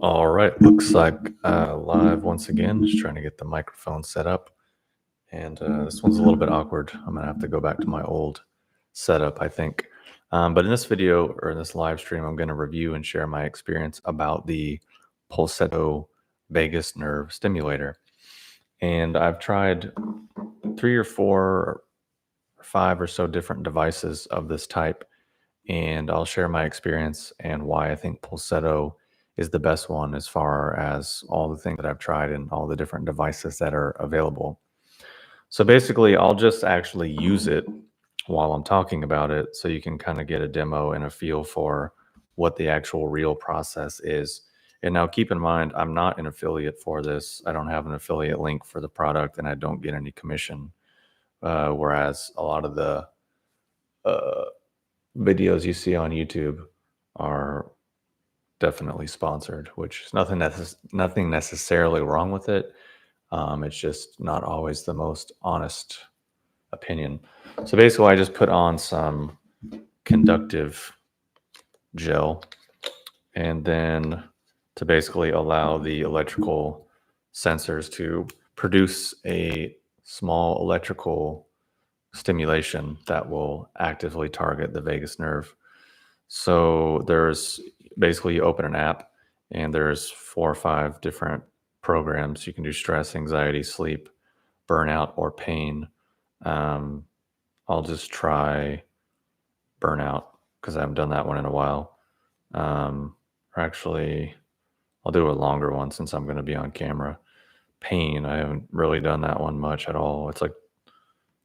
All right, looks like live once again. Just trying to get the microphone set up. And this one's a little bit awkward. I'm going to have to go back to my old setup, I think. But in this video or in this live stream, I'm going to review and share my experience about the Pulsetto vagus nerve stimulator. And I've tried 3 or 4 or 5 or so different devices of this type. And I'll share my experience and why I think Pulsetto is the best one as far as all the things that I've tried and all the different devices that are available. So basically, I'll just actually use it while I'm talking about it so you can kind of get a demo and a feel for what the actual real process is. And now keep in mind, I'm not an affiliate for this. I don't have an affiliate link for the product and I don't get any commission. Whereas a lot of the uh, videos you see on YouTube are definitely sponsored, which is nothing necessarily wrong with it. It's just not always the most honest opinion. So basically, I just put on some conductive gel, and then to basically allow the electrical sensors to produce a small electrical stimulation that will actively target the vagus nerve. So there's basically you open an app and there's 4 or 5 different programs. You can do stress, anxiety, sleep, burnout, or pain. Um, I'll just try burnout because I haven't done that one in a while. Or actually, I'll do a longer one since I'm going to be on camera. Pain, I haven't really done that one much at all. It's like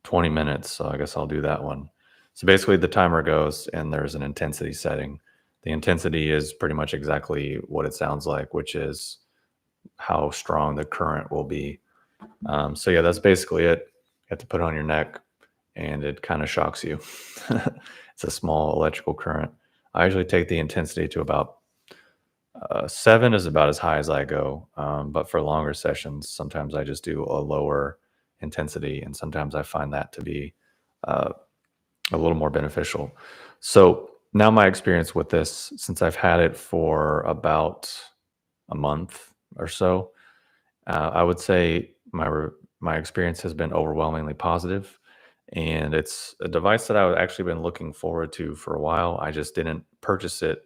20 minutes, so I guess I'll do that one. So basically the timer goes and there's an intensity setting. The intensity is pretty much exactly what it sounds like, which is how strong the current will be. So yeah, that's basically it. You have to put it on your neck and it kind of shocks you. It's a small electrical current. I usually take the intensity to about 7 is about as high as I go. But for longer sessions, sometimes I just do a lower intensity, and sometimes I find that to be uh, a little more beneficial. So now my experience with this, since I've had it for about a month or so, I would say my experience has been overwhelmingly positive, and it's a device that I've actually been looking forward to for a while. I just didn't purchase it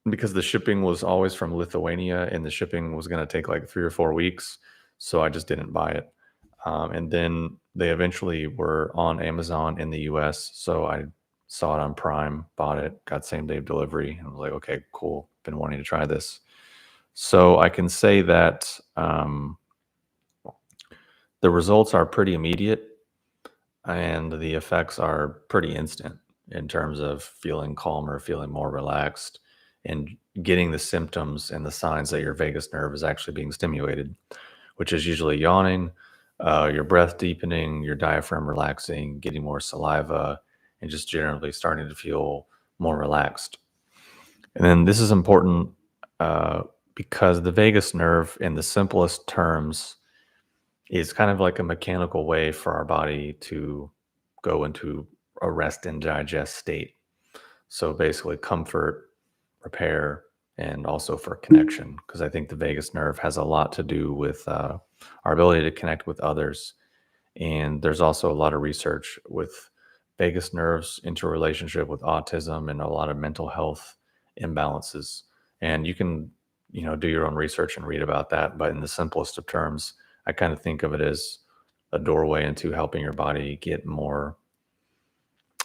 because the shipping was always from Lithuania, and the shipping was going to take like 3 or 4 weeks, so I just didn't buy it. And then they eventually were on Amazon in the US. So I saw it on Prime, bought it, got same day delivery, and was like, okay, cool. Been wanting to try this. So I can say that the results are pretty immediate and the effects are pretty instant in terms of feeling calmer, feeling more relaxed, and getting the symptoms and the signs that your vagus nerve is actually being stimulated, which is usually yawning, your breath deepening, your diaphragm relaxing, getting more saliva, and just generally starting to feel more relaxed. And then this is important because the vagus nerve, in the simplest terms, is kind of like a mechanical way for our body to go into a rest and digest state. So basically, comfort, repair, and also for connection, because I think the vagus nerve has a lot to do with our ability to connect with others. And there's also a lot of research with vagus nerves interrelationship with autism and a lot of mental health imbalances. And you can, do your own research and read about that. But in the simplest of terms, I kind of think of it as a doorway into helping your body get more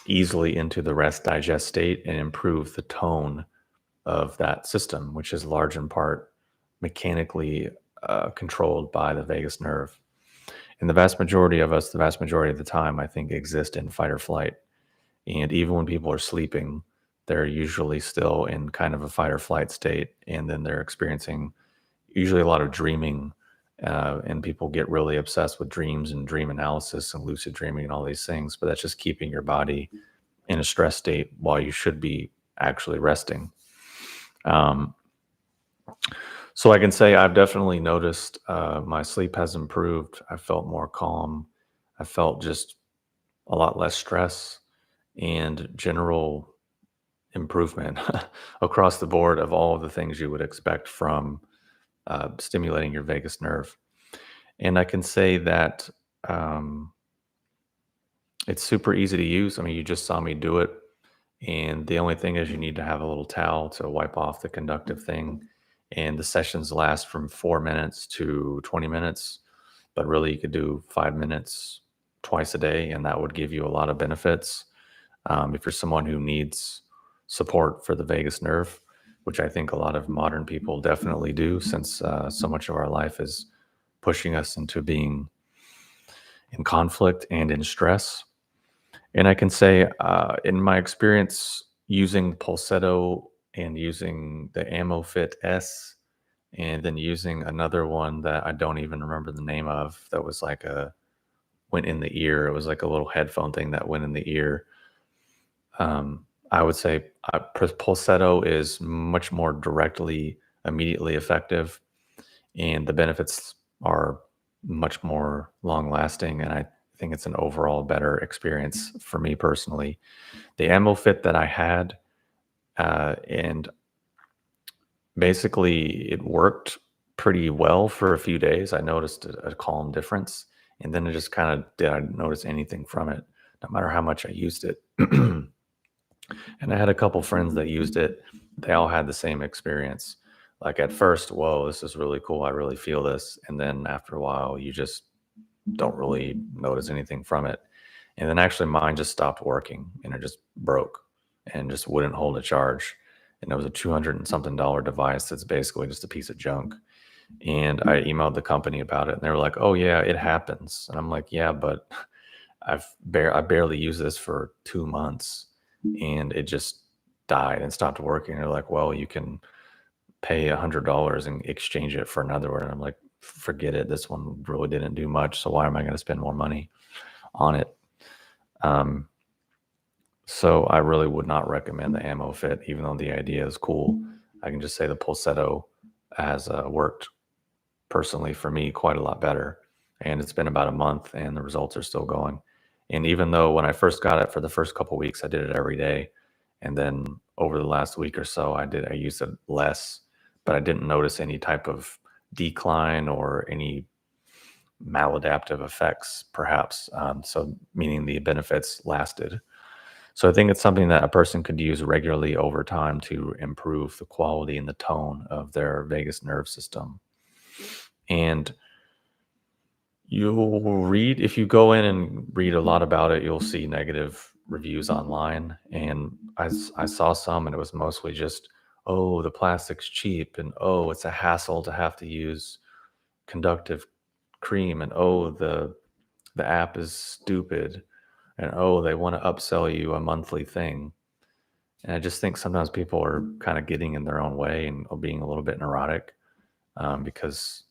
easily into the rest digest state and improve the tone of that system, which is large in part mechanically controlled by the vagus nerve. And the vast majority of us, the vast majority of the time, I think, exist in fight or flight. And even when people are sleeping, they're usually still in kind of a fight or flight state. And then they're experiencing usually a lot of dreaming. And people get really obsessed with dreams and dream analysis and lucid dreaming and all these things. But that's just keeping your body in a stress state while you should be actually resting. So I can say I've definitely noticed my sleep has improved. I felt more calm. I felt just a lot less stress and general improvement across the board of all of the things you would expect from stimulating your vagus nerve. And I can say that um, it's super easy to use. I mean, you just saw me do it. And the only thing is, you need to have a little towel to wipe off the conductive thing. And the sessions last from 4 minutes to 20 minutes. But really, you could do 5 minutes twice a day, and that would give you a lot of benefits. If you're someone who needs support for the vagus nerve, which I think a lot of modern people definitely do, since so much of our life is pushing us into being in conflict and in stress. And I can say, in my experience using Pulsetto and using the AmmoFit S, and then using another one that I don't even remember the name of, that was like went in the ear. It was like a little headphone thing that went in the ear. I would say Pulsetto is much more directly, immediately effective, and the benefits are much more long lasting. And I think it's an overall better experience for me personally. The Ammo Fit that I had, and basically it worked pretty well for a few days. I noticed a calm difference, and then it just kind of did I notice anything from it, no matter how much I used it. And I had a couple friends that used it. They all had the same experience. Like at first, whoa, this is really cool. I really feel this. And then after a while, you just don't really notice anything from it. And then actually mine just stopped working and it just broke and just wouldn't hold a charge. And it was a 200 and something dollar device that's basically just a piece of junk. And I emailed the company about it and they were like, oh yeah, it happens. And I'm like, yeah, but I barely used this for 2 months and it just died and stopped working. They're like, well, you can pay $100 and exchange it for another one. And I'm like, forget it. This one really didn't do much. So why am I going to spend more money on it? Um, so I really would not recommend the Ammo Fit, even though the idea is cool. I can just say the Pulsetto has worked personally for me quite a lot better. And it's been about a month and the results are still going. And even though when I first got it for the first couple of weeks, I did it every day. And then over the last week or so, I used it less, but I didn't notice any type of decline or any maladaptive effects, perhaps. So meaning the benefits lasted. So I think it's something that a person could use regularly over time to improve the quality and the tone of their vagus nerve system. And you'll read, if you go in and read a lot about it, you'll see negative reviews online. And I saw some, and it was mostly just, oh, the plastic's cheap, and oh, it's a hassle to have to use conductive cream, and oh, the app is stupid, and oh, they want to upsell you a monthly thing. And I just think sometimes people are kind of getting in their own way and being a little bit neurotic, because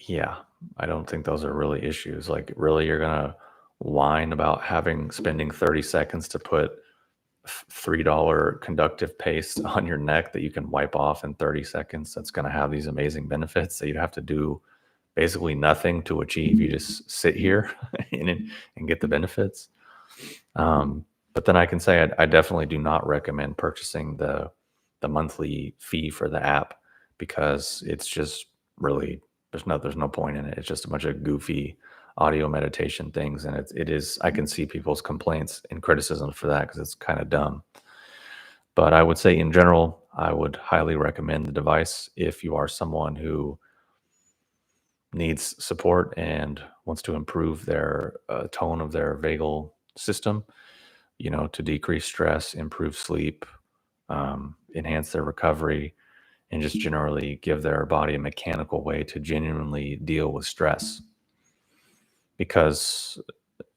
yeah, I don't think those are really issues. Like, really, you're gonna whine about spending 30 seconds to put $3 conductive paste on your neck that you can wipe off in 30 seconds. That's gonna have these amazing benefits that you'd have to do basically nothing to achieve. You just sit here and get the benefits. But then I can say I definitely do not recommend purchasing the monthly fee for the app, because it's just really there's no point in it. It's just a bunch of goofy audio meditation things, and it is I can see people's complaints and criticism for that because it's kind of dumb. But I would say in general, I would highly recommend the device if you are someone who needs support and wants to improve their tone of their vagal system, to decrease stress, improve sleep, enhance their recovery, and just generally give their body a mechanical way to genuinely deal with stress. Because,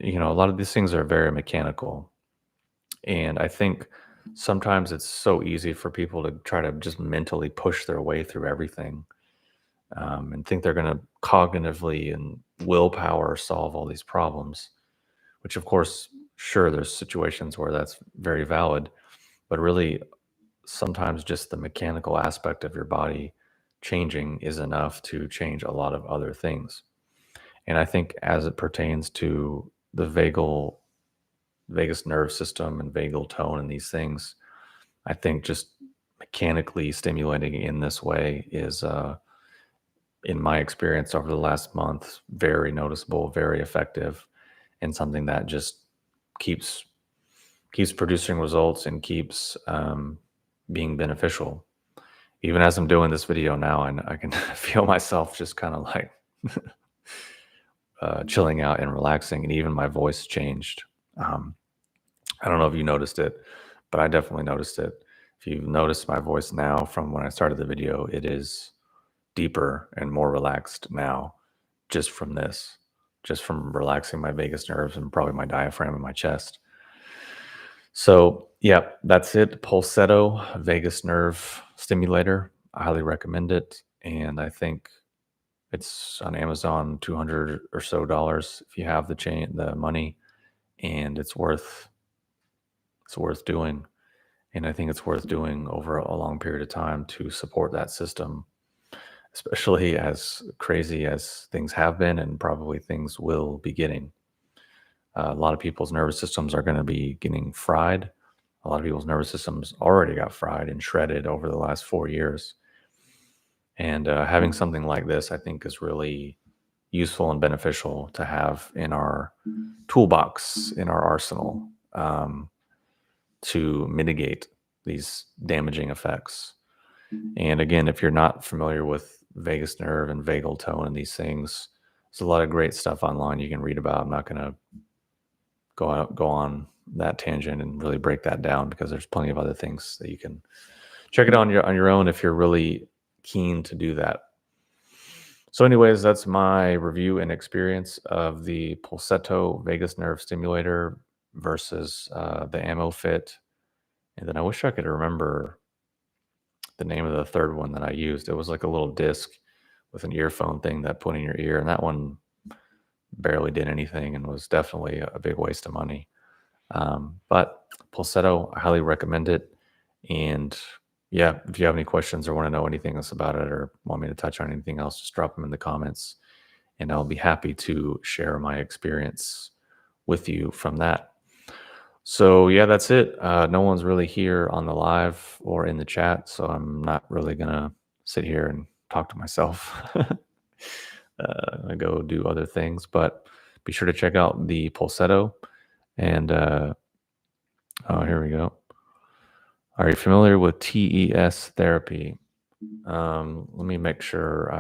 a lot of these things are very mechanical. And I think sometimes it's so easy for people to try to just mentally push their way through everything, and think they're going to cognitively and willpower solve all these problems, which, of course, sure, there's situations where that's very valid, but really, sometimes just the mechanical aspect of your body changing is enough to change a lot of other things. And I think as it pertains to the vagus nerve system and vagal tone and these things, I think just mechanically stimulating in this way is, in my experience over the last month, very noticeable, very effective, and something that just keeps producing results and keeps being beneficial. Even as I'm doing this video now, and I can feel myself just kind of like chilling out and relaxing, and even my voice changed. I don't know if you noticed it, but I definitely noticed it. If you've noticed my voice now from when I started the video, it is deeper and more relaxed now, just from this, just from relaxing my vagus nerves and probably my diaphragm and my chest. So, yeah, that's it. Pulsetto vagus nerve stimulator. I highly recommend it. And I think it's on Amazon, $200 or so if you have the money, and it's worth doing. And I think it's worth doing over a long period of time to support that system, especially as crazy as things have been and probably things will be getting. A lot of people's nervous systems are going to be getting fried. A lot of people's nervous systems already got fried and shredded over the last 4 years. And having something like this, I think, is really useful and beneficial to have in our toolbox, in our arsenal, to mitigate these damaging effects. And again, if you're not familiar with vagus nerve and vagal tone and these things, there's a lot of great stuff online you can read about. I'm not going to go on that tangent and really break that down, because there's plenty of other things that you can check it on your own if you're really keen to do that. So anyways, that's my review and experience of the Pulsetto vagus nerve stimulator versus the AmmoFit. And then I wish I could remember the name of the third one that I used. It was like a little disc with an earphone thing that put in your ear, and that one barely did anything and was definitely a big waste of money. But Pulsetto, I highly recommend it. And yeah, if you have any questions or want to know anything else about it or want me to touch on anything else, just drop them in the comments, and I'll be happy to share my experience with you from that. So yeah, that's it. No one's really here on the live or in the chat, so I'm not really gonna sit here and talk to myself. I go do other things, but be sure to check out the Pulsetto. And oh, here we go. Are you familiar with TES therapy? Let me make sure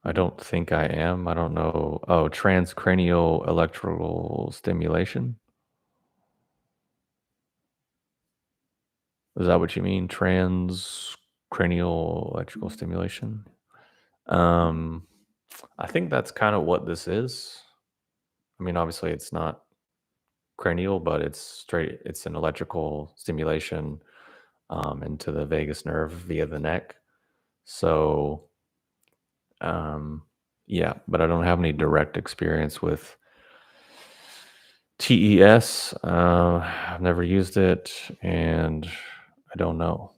I don't think I am. I don't know. Oh, transcranial electrical stimulation. Is that what you mean? Transcranial electrical stimulation? I think that's kind of what this is. I mean, obviously it's not cranial, but it's an electrical stimulation into the vagus nerve via the neck. So, yeah, but I don't have any direct experience with TES. I've never used it, and I don't know,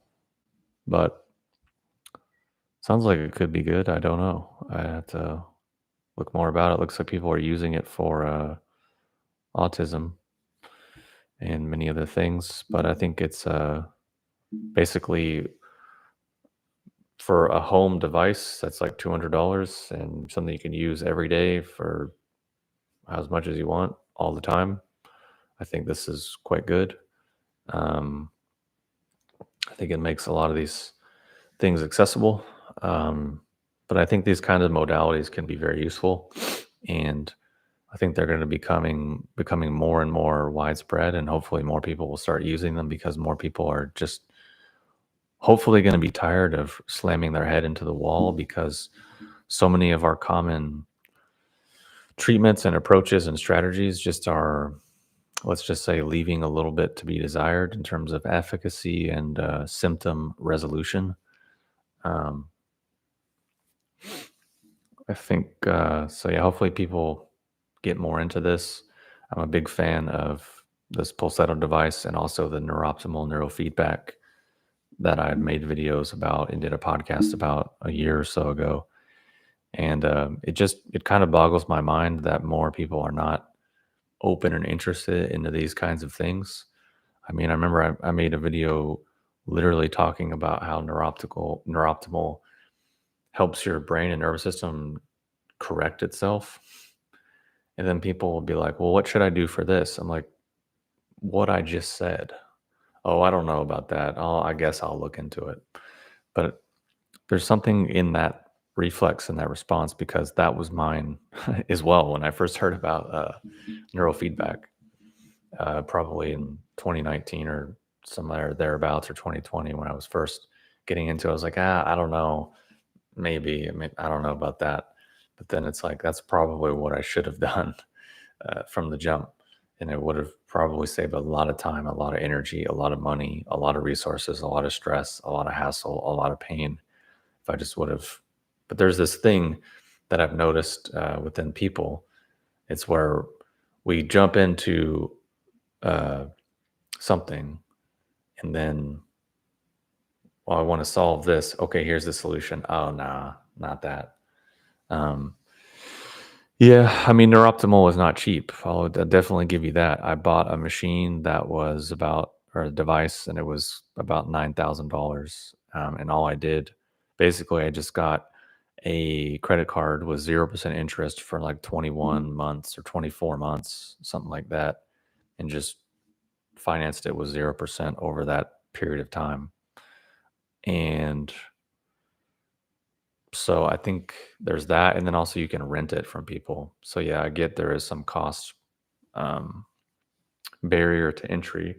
but sounds like it could be good. I don't know. I have to look more about it. Looks like people are using it for autism and many other things, but I think it's basically for a home device that's like $200 and something you can use every day for as much as you want all the time. I think this is quite good. I think it makes a lot of these things accessible. But I think these kind of modalities can be very useful, and I think they're going to be becoming more and more widespread, and hopefully more people will start using them, because more people are just hopefully going to be tired of slamming their head into the wall, because so many of our common treatments and approaches and strategies just are, let's just say, leaving a little bit to be desired in terms of efficacy and symptom resolution. I think so. Yeah, hopefully people get more into this. I'm a big fan of this Pulsetto device and also the NeuroOptimal neurofeedback that I made videos about and did a podcast about a year or so ago. And it kind of boggles my mind that more people are not open and interested into these kinds of things. I mean, I remember I made a video literally talking about how neurooptimal helps your brain and nervous system correct itself. And then people will be like, well, what should I do for this? I'm like, what I just said. Oh, I don't know about that. I guess I'll look into it. But there's something in that reflex and that response, because that was mine as well when I first heard about neurofeedback, probably in 2019 or somewhere thereabouts, or 2020 when I was first getting into it. I was like, I don't know, maybe. I mean, I don't know about that. But then it's like, that's probably what I should have done from the jump. And it would have probably saved a lot of time, a lot of energy, a lot of money, a lot of resources, a lot of stress, a lot of hassle, a lot of pain, if I just would have. But there's this thing that I've noticed within people. It's where we jump into something, and then, well, I want to solve this. Okay, here's the solution. Oh, nah, not that. Yeah, I mean, NeuroOptimal is not cheap. I'll definitely give you that. I bought a machine that was or a device, and it was about $9,000. And all I did, basically, I just got a credit card with 0% interest for like 21 months or 24 months, something like that, and just financed it with 0% over that period of time. And so I think there's that. And then also you can rent it from people. So yeah, I get there is some cost barrier to entry.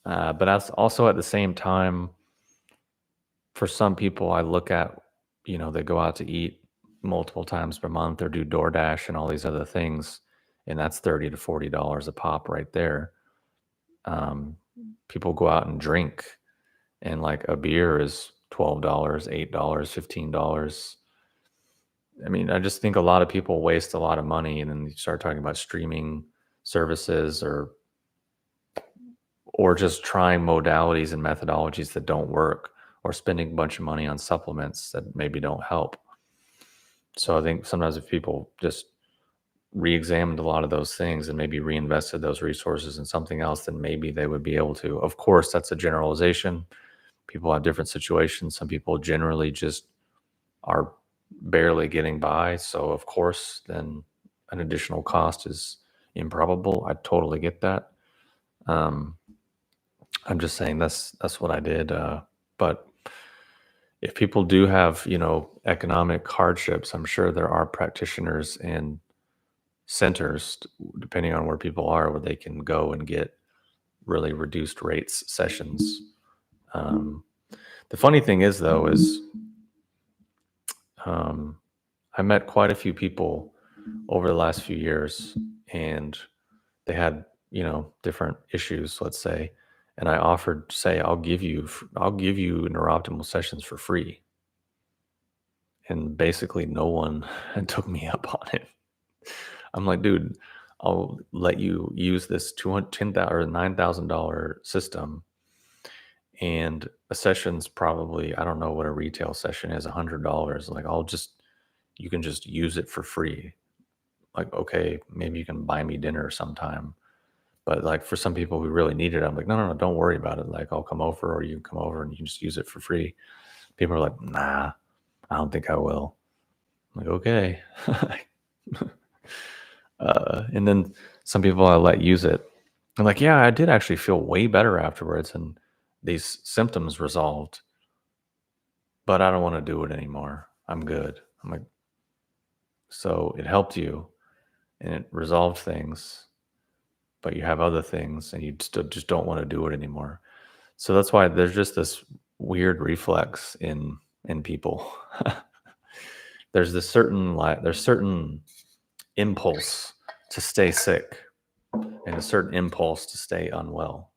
But that's also at the same time, for some people, I look at, they go out to eat multiple times per month or do DoorDash and all these other things, and that's $30 to $40 a pop right there. People go out and drink, and like a beer is $12, $8, $15. I mean, I just think a lot of people waste a lot of money, and then you start talking about streaming services or just trying modalities and methodologies that don't work, or spending a bunch of money on supplements that maybe don't help. So I think sometimes if people just re-examined a lot of those things and maybe reinvested those resources in something else, then maybe they would be able to. Of course, that's a generalization. People have different situations. Some people generally just are barely getting by. So of course, then an additional cost is improbable. I totally get that. I'm just saying that's what I did. But if people do have, economic hardships, I'm sure there are practitioners and centers, depending on where people are, where they can go and get really reduced rates sessions. The funny thing is, though, I met quite a few people over the last few years, and they had, different issues, let's say, and I offered to say, I'll give you NeuroOptimal sessions for free. And basically no one took me up on it. I'm like, dude, I'll let you use this $10,000 or $9,000 system, and a session's probably, I don't know what a retail session is, $100. Like, you can just use it for free. Like, okay, maybe you can buy me dinner sometime. But like for some people who really need it, I'm like, no, don't worry about it. Like, I'll come over, or you can come over and you can just use it for free. People are like, nah, I don't think I will. I'm like, okay. And then some people I let use it. I'm like, yeah, I did actually feel way better afterwards, and these symptoms resolved, but I don't want to do it anymore. I'm good. I'm like, so it helped you and it resolved things, but you have other things and you still just don't want to do it anymore. So that's why there's just this weird reflex in people. There's certain impulse to stay sick and a certain impulse to stay unwell,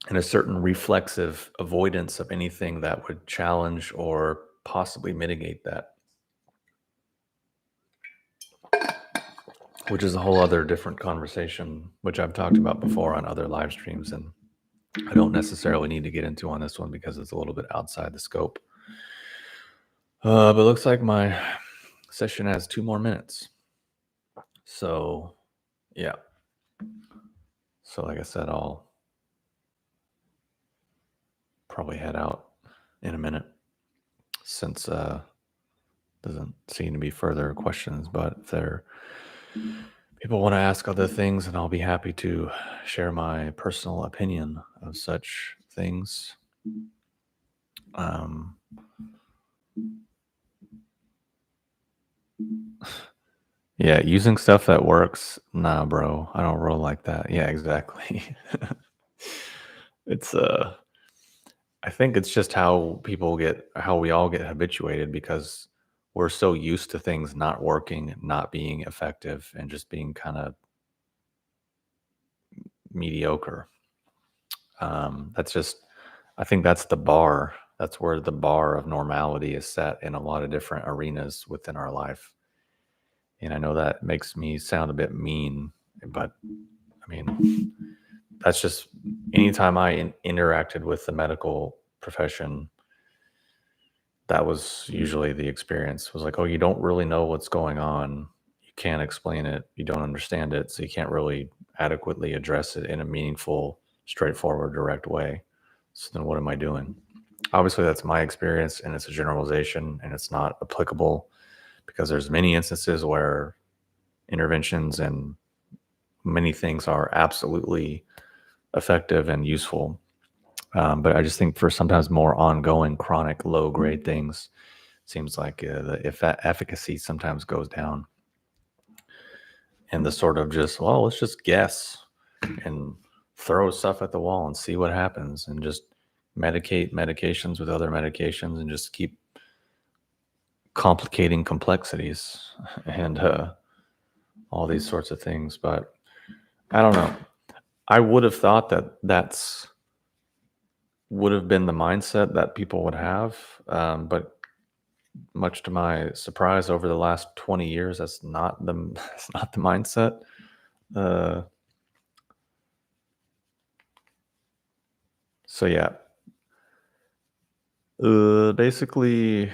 and a certain reflexive avoidance of anything that would challenge or possibly mitigate that, which is a whole other different conversation, which I've talked about before on other live streams, and I don't necessarily need to get into on this one because it's a little bit outside the scope. But it looks like my session has 2 more minutes. So, yeah. So, like I said, I'll probably head out in a minute since doesn't seem to be further questions. But if there people want to ask other things, and I'll be happy to share my personal opinion of such things. Um, yeah, using stuff that works. Nah, bro, I don't roll like that. Yeah, exactly. It's I think it's just how we all get habituated because we're so used to things not working, not being effective, and just being kind of mediocre. That's just, I think that's the bar. That's where the bar of normality is set in a lot of different arenas within our life. And I know that makes me sound a bit mean, but I mean, that's just anytime I interacted with the medical profession, that was usually the experience was like, oh, you don't really know what's going on. You can't explain it. You don't understand it. So you can't really adequately address it in a meaningful, straightforward, direct way. So then what am I doing? Obviously, that's my experience and it's a generalization and it's not applicable because there's many instances where interventions and many things are absolutely effective and useful. But I just think for sometimes more ongoing, chronic, low grade things, seems like the efficacy sometimes goes down. And the sort of just, well, let's just guess and throw stuff at the wall and see what happens and just medicate medications with other medications and just keep complicating complexities and all these sorts of things. But I don't know. I would have thought that that's would have been the mindset that people would have. But much to my surprise, over the last 20 years, that's not the that's not the mindset. Uh, so yeah, basically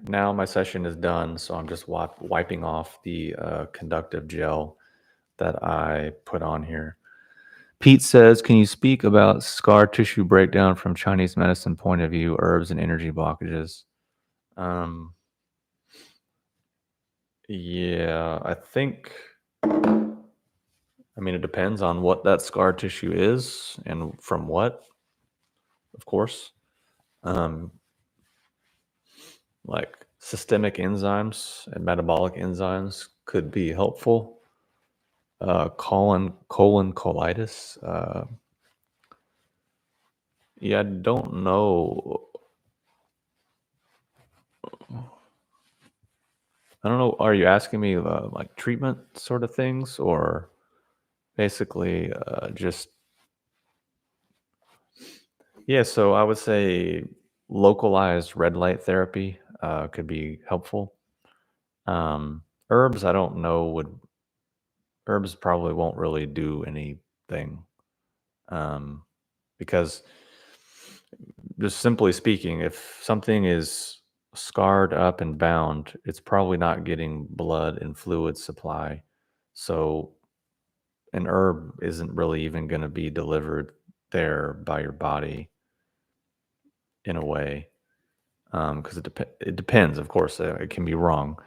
now my session is done, so I'm just wiping off the conductive gel that I put on here. Pete says, can you speak about scar tissue breakdown from Chinese medicine point of view, herbs and energy blockages? Um, yeah, I think, I mean, it depends on what that scar tissue is and from what, of course. Um, like systemic enzymes and metabolic enzymes could be helpful. Colon colitis. Yeah, I don't know. I don't know. Are you asking me like treatment sort of things, or basically just yeah? So I would say localized red light therapy could be helpful. Herbs, I don't know. Would herbs probably won't really do anything um, because just simply speaking, if something is scarred up and bound, it's probably not getting blood and fluid supply. So an herb isn't really even going to be delivered there by your body in a way. Because it depends, of course, it can be wrong,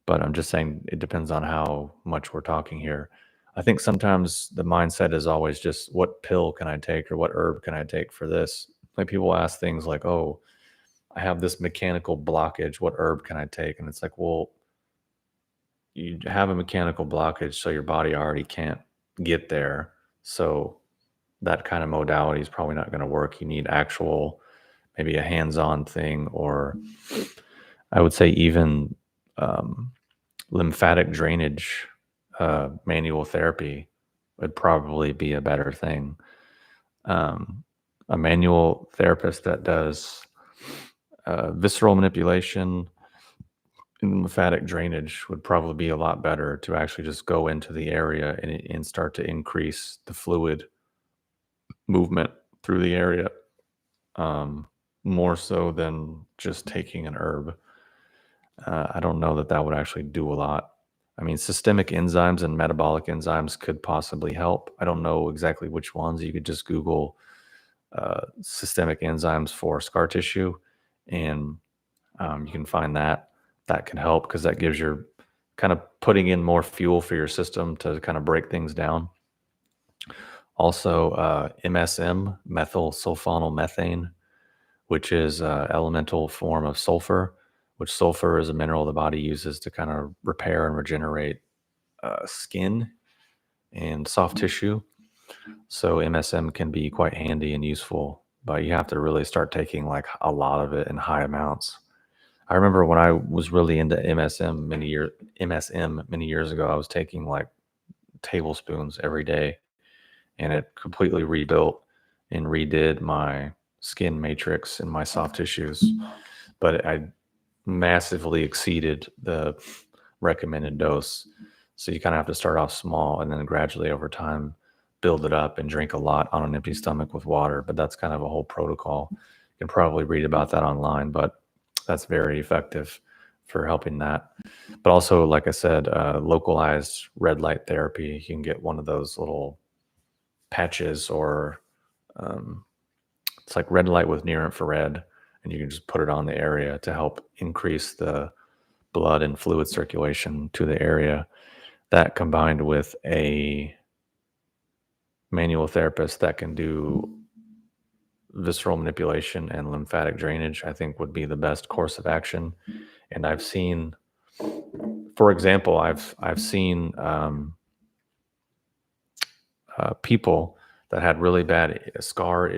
but I'm just saying it depends on how much we're talking here. I think sometimes the mindset is always just what pill can I take or what herb can I take for this? Like people ask things like, oh, I have this mechanical blockage. What herb can I take? And it's like, well, you have a mechanical blockage, so your body already can't get there. So that kind of modality is probably not going to work. You need actual, maybe a hands-on thing, or I would say even um, lymphatic drainage, manual therapy would probably be a better thing. Um, a manual therapist that does visceral manipulation and lymphatic drainage would probably be a lot better to actually just go into the area and start to increase the fluid movement through the area, um, more so than just taking an herb. I don't know that that would actually do a lot. I mean, systemic enzymes and metabolic enzymes could possibly help. I don't know exactly which ones. You could just Google systemic enzymes for scar tissue, and you can find that. That can help because that gives your kind of putting in more fuel for your system to kind of break things down. Also, MSM, methyl sulfonyl methane, which is an elemental form of sulfur, which sulfur is a mineral the body uses to kind of repair and regenerate skin and soft tissue. So MSM can be quite handy and useful, but you have to really start taking like a lot of it in high amounts. I remember when I was really into MSM many years ago, I was taking like tablespoons every day, and it completely rebuilt and redid my skin matrix and my soft tissues. But I massively exceeded the recommended dose. So you kind of have to start off small and then gradually over time build it up and drink a lot on an empty stomach with water. But that's kind of a whole protocol. You can probably read about that online, but that's very effective for helping that. But also, like I said, localized red light therapy. You can get one of those little patches, or it's like red light with near infrared, and you can just put it on the area to help increase the blood and fluid circulation to the area. That combined with a manual therapist that can do visceral manipulation and lymphatic drainage, I think would be the best course of action. And I've seen, for example, I've seen people that had really bad scar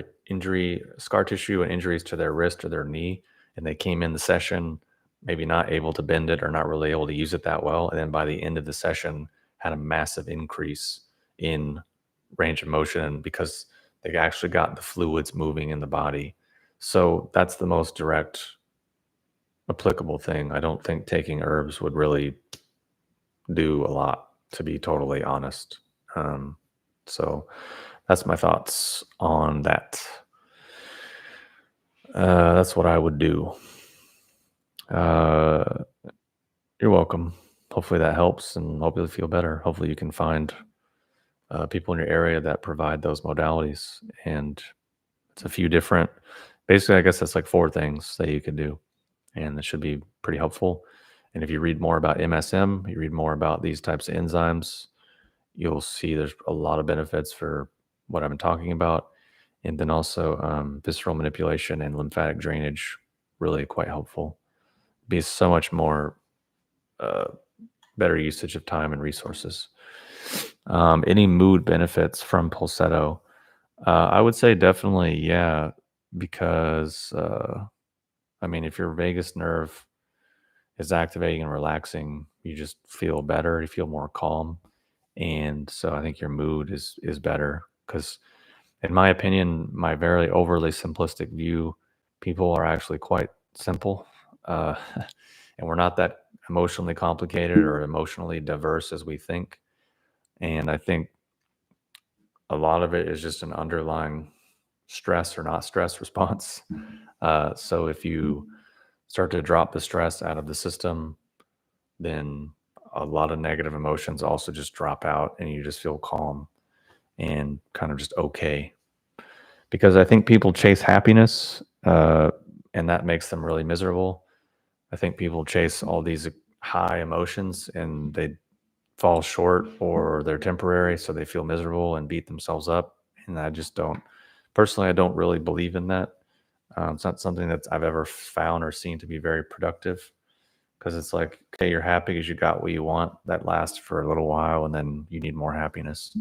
tissue and injuries to their wrist or their knee, and they came in the session maybe not able to bend it or not really able to use it that well, and then by the end of the session had a massive increase in range of motion because they actually got the fluids moving in the body. So that's the most direct applicable thing. I don't think taking herbs would really do a lot, to be totally honest. So that's my thoughts on that. That's what I would do. You're welcome. Hopefully that helps, and hopefully you feel better. Hopefully you can find people in your area that provide those modalities. And it's a few different, basically, I guess that's like 4 things that you could do, and that should be pretty helpful. And if you read more about MSM, you read more about these types of enzymes, you'll see there's a lot of benefits for what I've been talking about. And then also visceral manipulation and lymphatic drainage, really quite helpful. Be so much more better usage of time and resources. Any mood benefits from Pulsetto? I would say definitely, yeah, because I mean, if your vagus nerve is activating and relaxing, you just feel better, you feel more calm. And so I think your mood is better because, in my opinion, my very overly simplistic view, people are actually quite simple. And we're not that emotionally complicated or emotionally diverse as we think. And I think a lot of it is just an underlying stress or not stress response. So if you start to drop the stress out of the system, then a lot of negative emotions also just drop out and you just feel calm and kind of just okay. Because I think people chase happiness and that makes them really miserable. I think people chase all these high emotions and they fall short or they're temporary, so they feel miserable and beat themselves up. And I just don't, personally, I don't really believe in that. It's not something that I've ever found or seen to be very productive, because it's like, okay, you're happy because you got what you want. That lasts for a little while and then you need more happiness.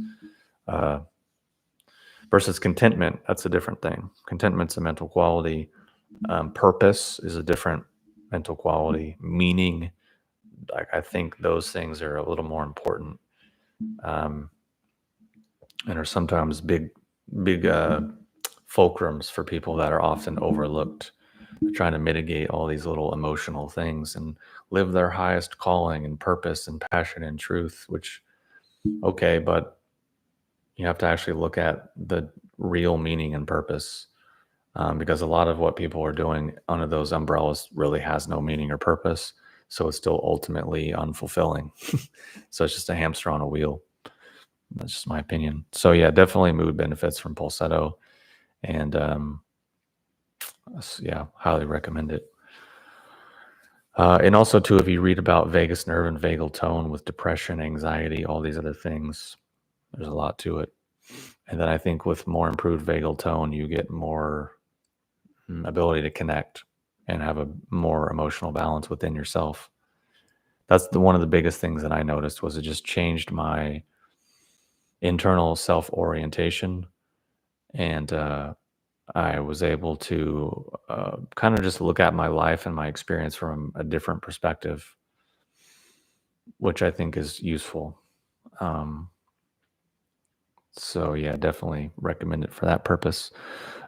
Versus contentment, that's a different thing. Contentment's a mental quality. Purpose is a different mental quality. Meaning, I think those things are a little more important, and are sometimes big fulcrums for people that are often overlooked. They're trying to mitigate all these little emotional things and live their highest calling and purpose and passion and truth, which, okay, but you have to actually look at the real meaning and purpose, because a lot of what people are doing under those umbrellas really has no meaning or purpose. So it's still ultimately unfulfilling. So it's just a hamster on a wheel. That's just my opinion. So yeah, definitely mood benefits from Pulsetto, and yeah, highly recommend it. And also too, if you read about vagus nerve and vagal tone with depression, anxiety, all these other things, there's a lot to it. And then I think with more improved vagal tone, you get more ability to connect and have a more emotional balance within yourself. That's one of the biggest things that I noticed was it just changed my internal self orientation, and I was able to kind of just look at my life and my experience from a different perspective, which I think is useful. Um, so yeah, definitely recommend it for that purpose.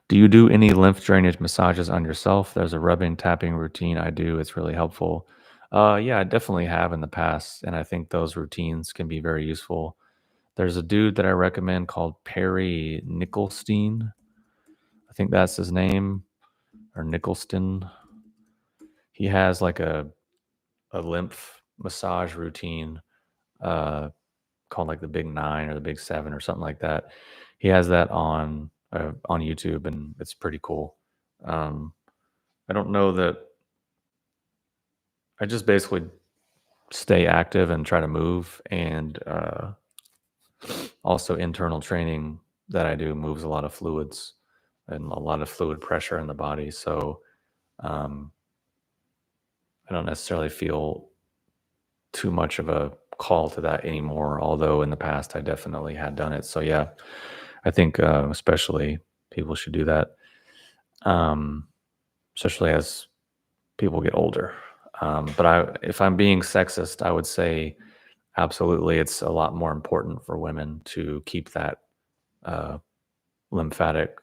Do you do any lymph drainage massages on yourself? There's a rubbing, tapping routine I do. It's really helpful. Yeah, I definitely have in the past, and I think those routines can be very useful. There's a dude that I recommend called Perry Nicholstein. I think that's his name, or Nicholston. He has like a lymph massage routine uh, called like the Big Nine or the Big Seven or something like that. He has that on YouTube, and it's pretty cool. Um, I don't know that I just basically stay active and try to move, and also internal training that I do moves a lot of fluids and a lot of fluid pressure in the body. So um, I don't necessarily feel too much of a call to that anymore, although in the past I definitely had done it. So yeah, I think especially people should do that, um, especially as people get older. But if I'm being sexist, I would say absolutely it's a lot more important for women to keep that uh, lymphatic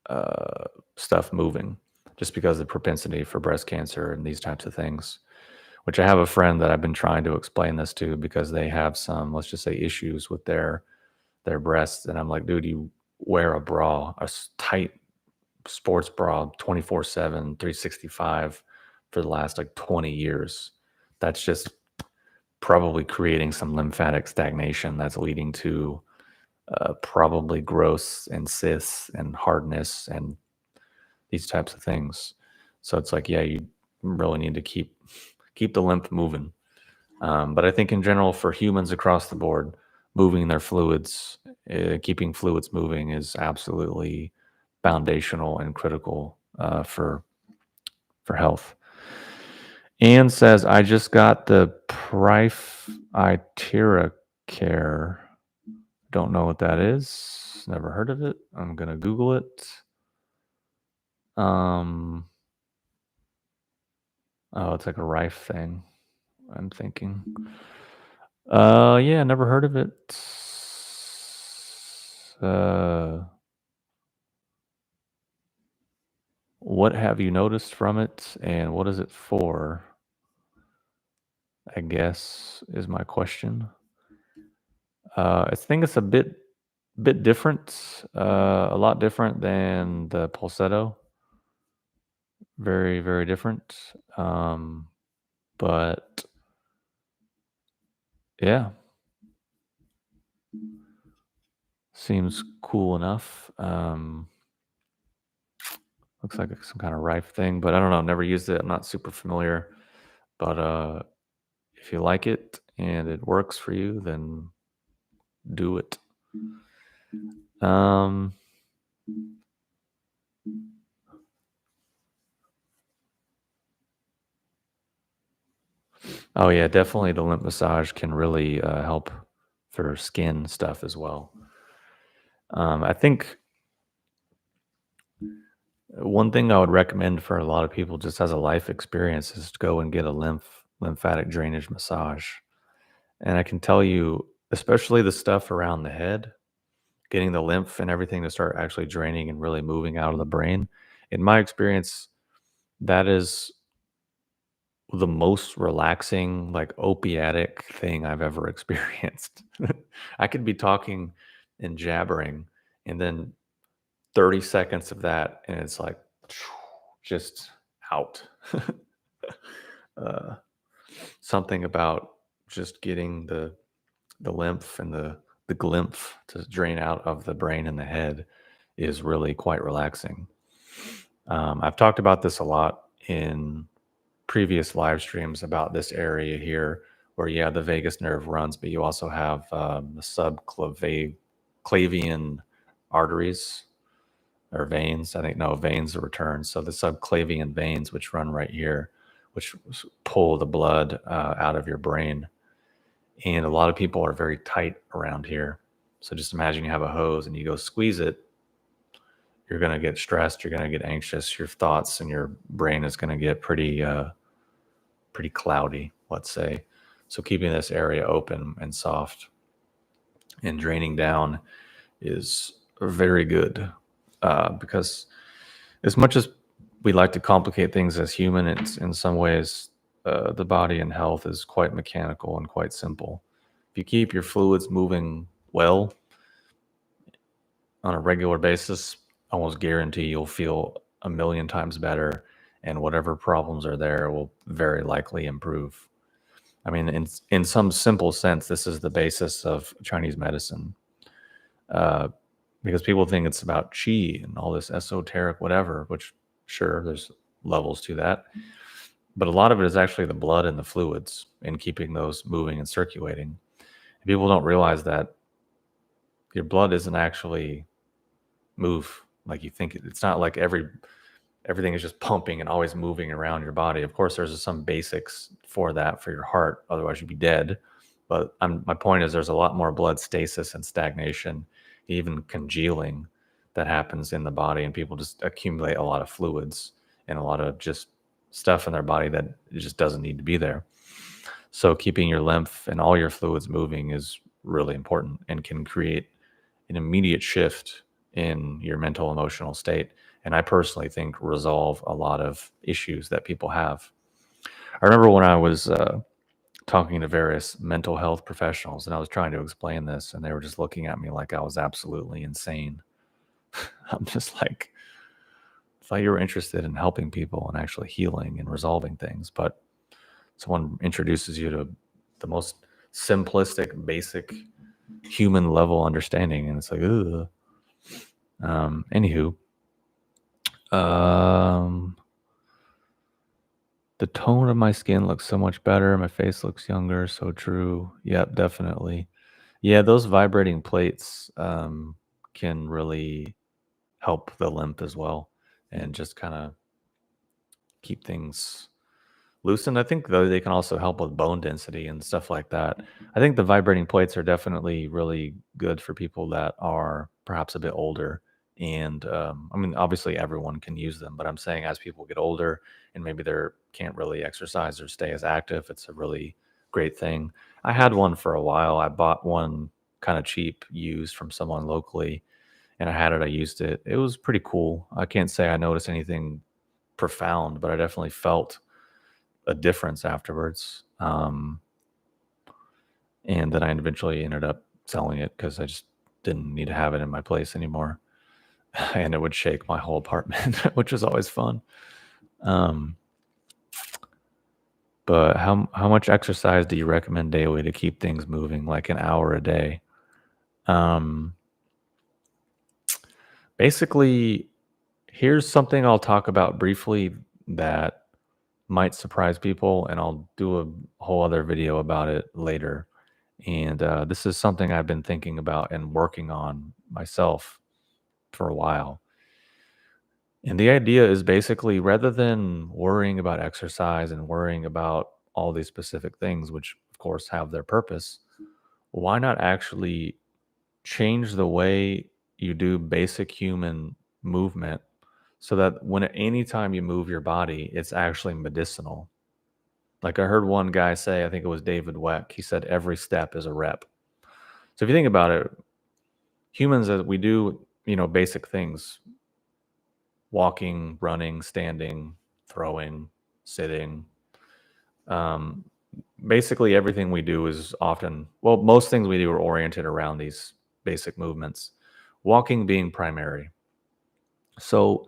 uh, stuff moving, just because of the propensity for breast cancer and these types of things. Which I have a friend that I've been trying to explain this to because they have some, let's just say, issues with their breasts, and I'm like, dude, you wear a bra, tight sports bra, 24/7, 365 for the last like 20 years. That's just probably creating some lymphatic stagnation that's leading to probably growths and cysts and hardness and these types of things. So it's like, yeah, you really need to keep the lymph moving. But I think in general, for humans across the board, moving their fluids, keeping fluids moving is absolutely foundational and critical for health. Anne says, I just got the Prife Itera Care. Don't know what that is. Never heard of it. I'm gonna Google it. Um, oh, it's like a rife thing, I'm thinking. Yeah, never heard of it. What have you noticed from it, and what is it for? I guess is my question. I think it's a bit different, a lot different than the Pulsetto. Very, very different. But yeah, seems cool enough. Looks like some kind of rife thing, but I don't know. Never used it. I'm not super familiar. But if you like it and it works for you, then do it. Um, oh yeah, definitely the lymph massage can really help for skin stuff as well. I think one thing I would recommend for a lot of people just as a life experience is to go and get a lymphatic drainage massage. And I can tell you, especially the stuff around the head, getting the lymph and everything to start actually draining and really moving out of the brain. In my experience, that is the most relaxing, like opiatic thing I've ever experienced. I could be talking and jabbering, and then 30 seconds of that, and it's like just out. something about just getting the lymph and the glymph to drain out of the brain and the head is really quite relaxing. I've talked about this a lot in previous live streams about this area here where, yeah, the vagus nerve runs, but you also have the subclavian arteries or veins. I think, no, veins are returned. So the subclavian veins, which run right here, which pull the blood out of your brain. And a lot of people are very tight around here. So just imagine you have a hose and you go squeeze it. You're going to get stressed. You're going to get anxious. Your thoughts and your brain is going to get pretty cloudy, let's say. So keeping this area open and soft and draining down is very good because as much as we like to complicate things as human, it's in some ways the body and health is quite mechanical and quite simple. If you keep your fluids moving well on a regular basis, almost guarantee you'll feel a million times better, and whatever problems are there will very likely improve. I mean, in some simple sense, this is the basis of Chinese medicine. Because people think it's about qi and all this esoteric whatever, which sure, there's levels to that. But a lot of it is actually the blood and the fluids and keeping those moving and circulating. And people don't realize that your blood isn't actually move like you think. It's not like everything is just pumping and always moving around your body. Of course, there's some basics for that for your heart. Otherwise, you'd be dead. But my point is there's a lot more blood stasis and stagnation, even congealing that happens in the body. And people just accumulate a lot of fluids and a lot of just stuff in their body that it just doesn't need to be there. So keeping your lymph and all your fluids moving is really important and can create an immediate shift in your mental emotional state. And I personally think resolve a lot of issues that people have. I remember when I was talking to various mental health professionals and I was trying to explain this, and they were just looking at me like I was absolutely insane. I'm just like, I thought you were interested in helping people and actually healing and resolving things, but someone introduces you to the most simplistic, basic human level understanding, and it's like, ugh. Anywho, the tone of my skin looks so much better. My face looks younger. So true. Yep, definitely. Yeah, those vibrating plates can really help the lymph as well and just kind of keep things loosened. I think though they can also help with bone density and stuff like that. I think the vibrating plates are definitely really good for people that are perhaps a bit older. And I mean, obviously everyone can use them, but I'm saying as people get older and maybe they can't really exercise or stay as active, it's a really great thing. I had one for a while. I bought one kind of cheap used from someone locally, and I had it. I used it. It was pretty cool. I can't say I noticed anything profound, but I definitely felt a difference afterwards. And then I eventually ended up selling it because I just didn't need to have it in my place anymore. And it would shake my whole apartment, which was always fun. But how much exercise do you recommend daily to keep things moving, like an hour a day? Basically, here's something I'll talk about briefly that might surprise people, and I'll do a whole other video about it later. And this is something I've been thinking about and working on myself for a while. And the idea is basically, rather than worrying about exercise and worrying about all these specific things, which of course have their purpose, why not actually change the way you do basic human movement so that when at any time you move your body, it's actually medicinal. Like I heard one guy say, I think it was David Weck, he said every step is a rep. So if you think about it, humans, as we do, basic things, walking, running, standing, throwing, sitting. Basically everything we do is often, well, most things we do are oriented around these basic movements, walking being primary. So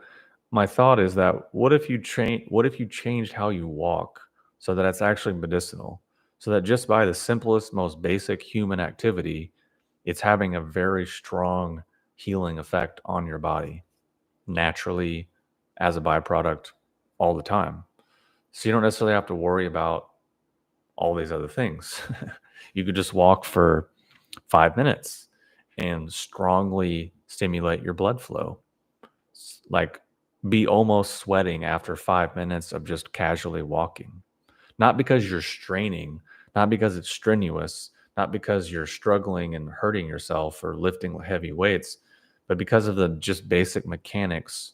my thought is that what if you changed how you walk so that it's actually medicinal. So that just by the simplest, most basic human activity, it's having a very strong healing effect on your body naturally as a byproduct all the time. So you don't necessarily have to worry about all these other things. You could just walk for 5 minutes and strongly stimulate your blood flow. Like be almost sweating after 5 minutes of just casually walking. Not because you're straining, not because it's strenuous, not because you're struggling and hurting yourself or lifting heavy weights, but because of the just basic mechanics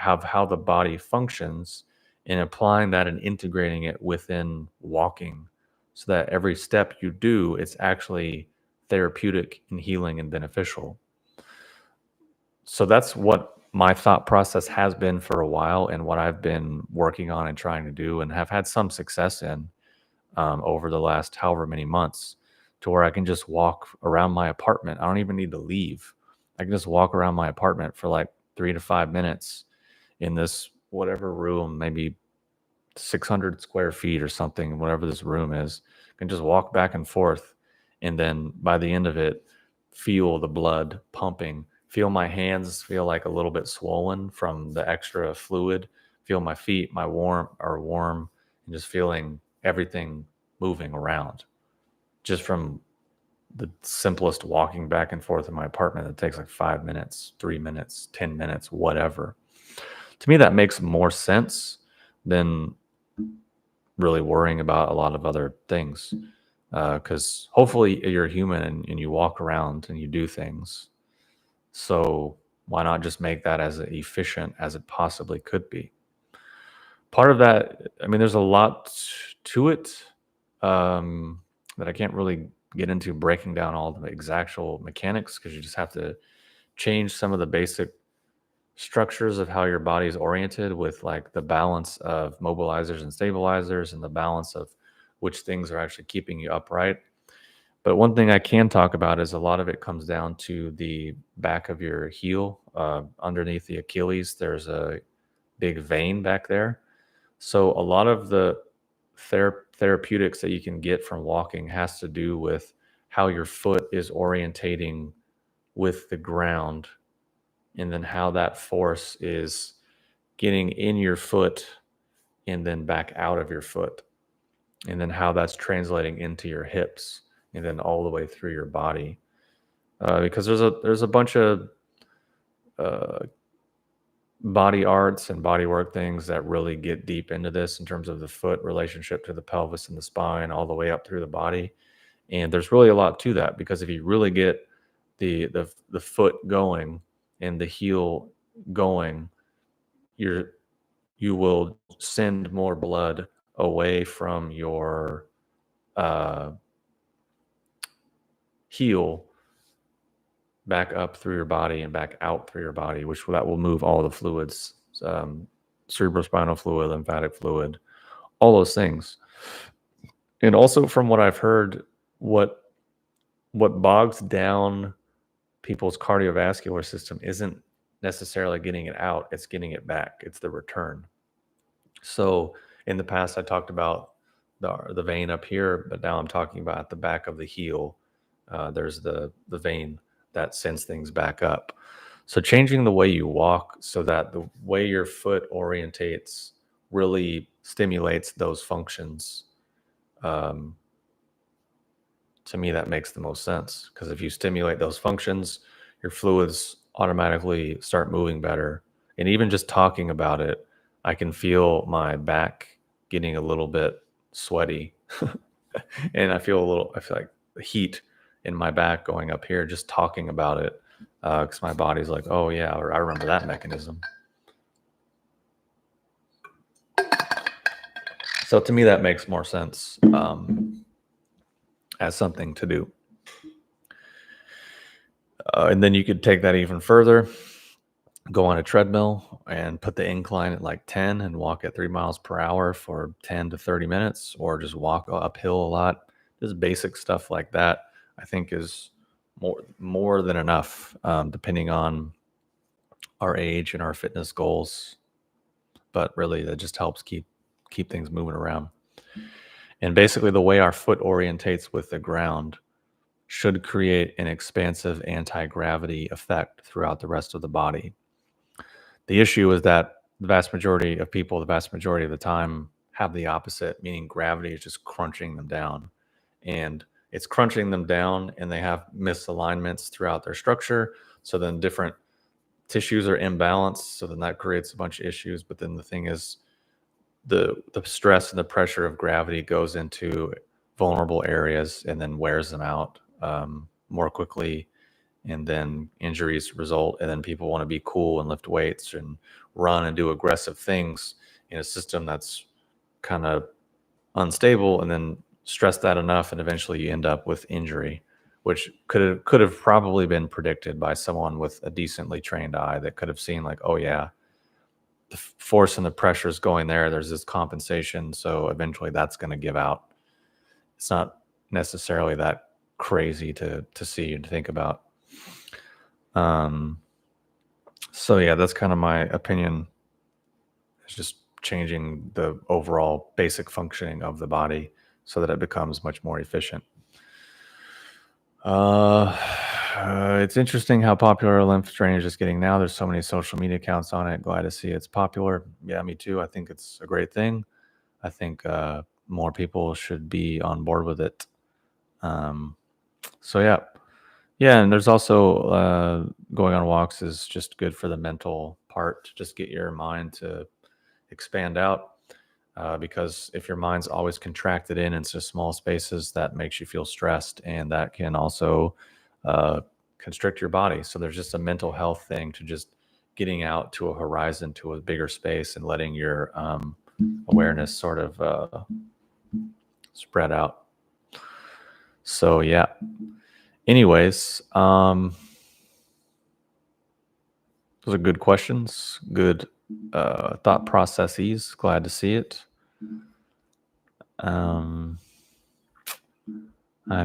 of how the body functions and applying that and integrating it within walking so that every step you do, it's actually therapeutic and healing and beneficial. So that's what my thought process has been for a while and what I've been working on and trying to do and have had some success in over the last however many months, to where I can just walk around my apartment. I don't even need to leave. I can just walk around my apartment for like 3 to 5 minutes in this whatever room, maybe 600 square feet or something, whatever this room is. I can just walk back and forth. And then by the end of it, feel the blood pumping, feel my hands feel like a little bit swollen from the extra fluid, feel my feet, my warm, and just feeling everything moving around just from the simplest walking back and forth in my apartment that takes like 5 minutes, 3 minutes, 10 minutes, whatever. To me, that makes more sense than really worrying about a lot of other things. Because hopefully you're human and you walk around and you do things. So why not just make that as efficient as it possibly could be? Part of that, I mean, there's a lot to it that I can't really get into breaking down all the exact mechanics, because you just have to change some of the basic structures of how your body is oriented with like the balance of mobilizers and stabilizers and the balance of which things are actually keeping you upright. But one thing I can talk about is a lot of it comes down to the back of your heel. Underneath the Achilles, there's a big vein back there. So a lot of the therapeutics that you can get from walking has to do with how your foot is orientating with the ground, and then how that force is getting in your foot and then back out of your foot, and then how that's translating into your hips and then all the way through your body. Because there's a bunch of uh, body arts and body work things that really get deep into this in terms of the foot relationship to the pelvis and the spine all the way up through the body. And there's really a lot to that, because if you really get the foot going and the heel going, you will send more blood away from your uh, heel back up through your body and back out through your body, which that will move all the fluids, cerebrospinal fluid, lymphatic fluid, all those things. And also from what I've heard, what bogs down people's cardiovascular system isn't necessarily getting it out, it's getting it back. It's the return. So in the past, I talked about the vein up here, but now I'm talking about at the back of the heel. There's the vein that sends things back up. So changing the way you walk so that the way your foot orientates really stimulates those functions. Um, to me, that makes the most sense, because if you stimulate those functions, your fluids automatically start moving better. And even just talking about it, I can feel my back getting a little bit sweaty. And I feel like the heat in my back going up here just talking about it, because my body's like, oh yeah, or I remember that mechanism. So to me, that makes more sense as something to do. And then you could take that even further, go on a treadmill and put the incline at like 10 and walk at 3 miles per hour for 10 to 30 minutes, or just walk uphill a lot. Just basic stuff like that, I think, is more than enough, depending on our age and our fitness goals. But really, that just helps keep things moving around. And basically, the way our foot orientates with the ground should create an expansive anti-gravity effect throughout the rest of the body. The issue is that the vast majority of people, the vast majority of the time, have the opposite, meaning gravity is just crunching them down. And it's crunching them down, and they have misalignments throughout their structure. So then different tissues are imbalanced. So then that creates a bunch of issues. But then the thing is, the stress and the pressure of gravity goes into vulnerable areas and then wears them out more quickly, and then injuries result, and then people want to be cool and lift weights and run and do aggressive things in a system that's kind of unstable, and then stress that enough, and eventually you end up with injury, which could have probably been predicted by someone with a decently trained eye that could have seen, like, oh yeah, the force and the pressure is going there, there's this compensation, so eventually that's going to give out. It's not necessarily that crazy to see and think about. So yeah, that's kind of my opinion. It's just changing the overall basic functioning of the body so that it becomes much more efficient. It's interesting how popular lymph drainage is getting now. There's so many social media accounts on it. Glad to see it's popular. Yeah, me too. I think it's a great thing. I think more people should be on board with it. So yeah, and there's also going on walks is just good for the mental part, to just get your mind to expand out. Because if your mind's always contracted into small spaces, that makes you feel stressed, and that can also constrict your body. So there's just a mental health thing to just getting out to a horizon, to a bigger space, and letting your awareness sort of spread out. So yeah. Anyways, those are good questions, good thought processes. Glad to see it. I'm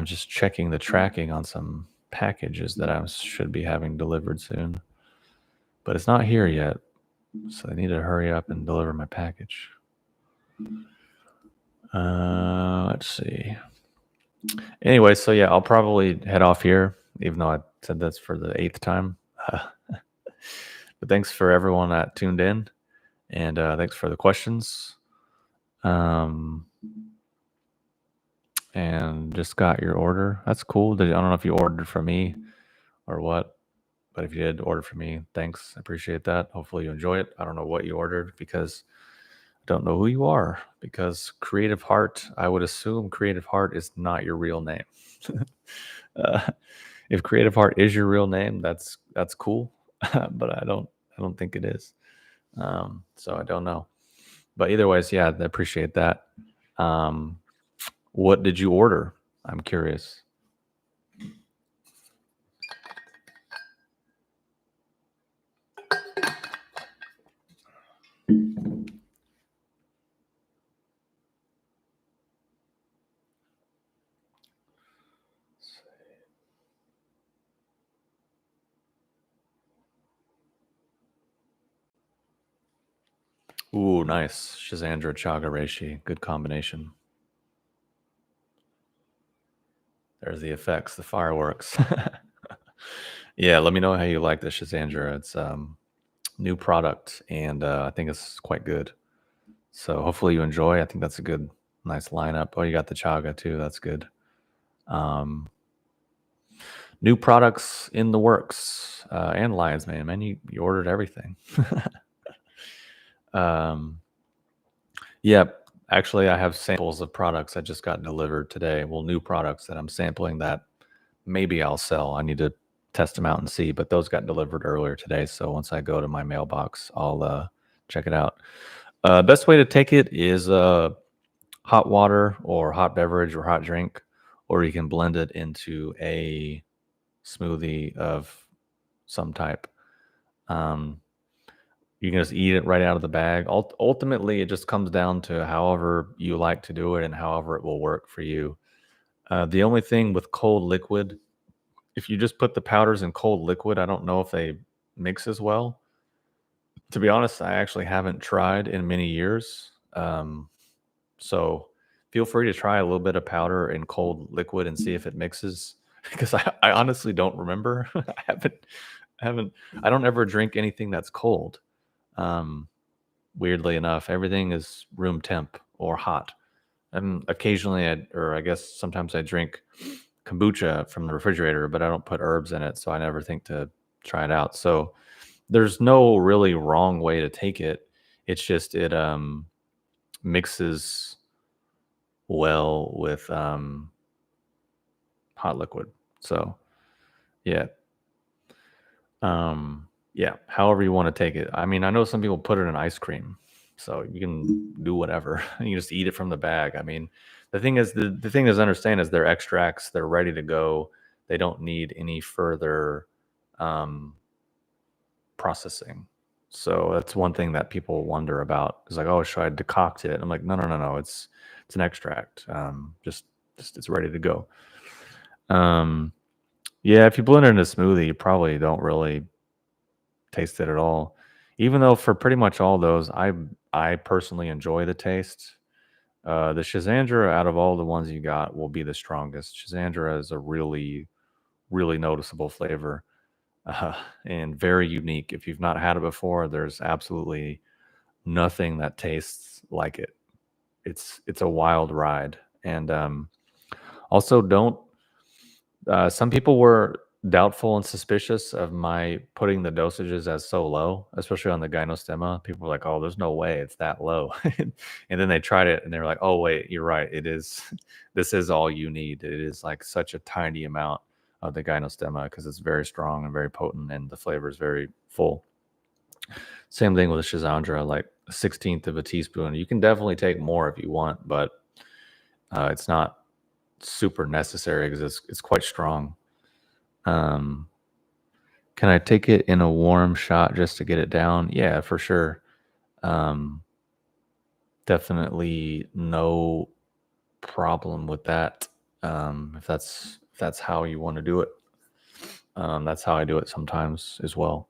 just checking the tracking on some packages that I should be having delivered soon, but it's not here yet, so I need to hurry up and deliver my package. Let's see. Anyway, so yeah, I'll probably head off here, even though I said that's for the 8th time. But thanks for everyone that tuned in, and thanks for the questions. And just got your order. That's cool. I don't know if you ordered from me or what, but if you did order from me, thanks. I appreciate that. Hopefully you enjoy it. I don't know what you ordered, because I don't know who you are, because Creative Heart, I would assume Creative Heart is not your real name. If Creative Heart is your real name, that's cool. But I don't think it is. So I don't know. But either ways, yeah, I appreciate that. What did you order? I'm curious. Ooh, nice. Shazandra Chaga Reishi. Good combination. There's the effects, the fireworks. Yeah, let me know how you like the Shazandra. It's new product, and I think it's quite good. So hopefully you enjoy. I think that's a good, nice lineup. Oh, you got the Chaga too. That's good. New products in the works, and Lions Mane. Man, you ordered everything. Yeah, actually, I have samples of products that just got delivered today. Well, new products that I'm sampling that maybe I'll sell. I need to test them out and see, but those got delivered earlier today. So once I go to my mailbox, I'll check it out. Best way to take it is hot water or hot beverage or hot drink, or you can blend it into a smoothie of some type. You can just eat it right out of the bag. Ultimately, it just comes down to however you like to do it and however it will work for you. The only thing with cold liquid, if you just put the powders in cold liquid, I don't know if they mix as well. To be honest, I actually haven't tried in many years. So feel free to try a little bit of powder and cold liquid and see if it mixes. Because I honestly don't remember. I don't ever drink anything that's cold. Um, Weirdly enough, everything is room temp or hot. And occasionally, I guess sometimes I drink kombucha from the refrigerator, but I don't put herbs in it, so I never think to try it out. So there's no really wrong way to take it. It's just it mixes well with hot liquid. So yeah. Yeah, however you want to take it. I mean, I know some people put it in ice cream, so you can do whatever. You just eat it from the bag. I mean, the thing is, the thing is understand is they're extracts. They're ready to go. They don't need any further um, processing. So that's one thing that people wonder about. Is like, oh, should I decoct it? I'm like, no, no, no, no. It's an extract. Just it's ready to go. Yeah, if you blend it in a smoothie, you probably don't really taste it at all. Even though for pretty much all those, I personally enjoy the taste. The Shazandra out of all the ones you got will be the strongest. Shazandra is a really, really noticeable flavor and very unique. If you've not had it before, there's absolutely nothing that tastes like it. It's a wild ride. And also don't some people were doubtful and suspicious of my putting the dosages as so low, especially on the gynostemma. People were like, "Oh, there's no way it's that low," and then they tried it and they were like, "Oh, wait, you're right. It is. This is all you need. It is like such a tiny amount of the gynostemma because it's very strong and very potent, and the flavor is very full." Same thing with the Shazandra, like a 16th of a teaspoon. You can definitely take more if you want, but it's not super necessary because it's quite strong. Can I take it in a warm shot just to get it down? Yeah, for sure. Definitely no problem with that. If that's how you want to do it. That's how I do it sometimes as well.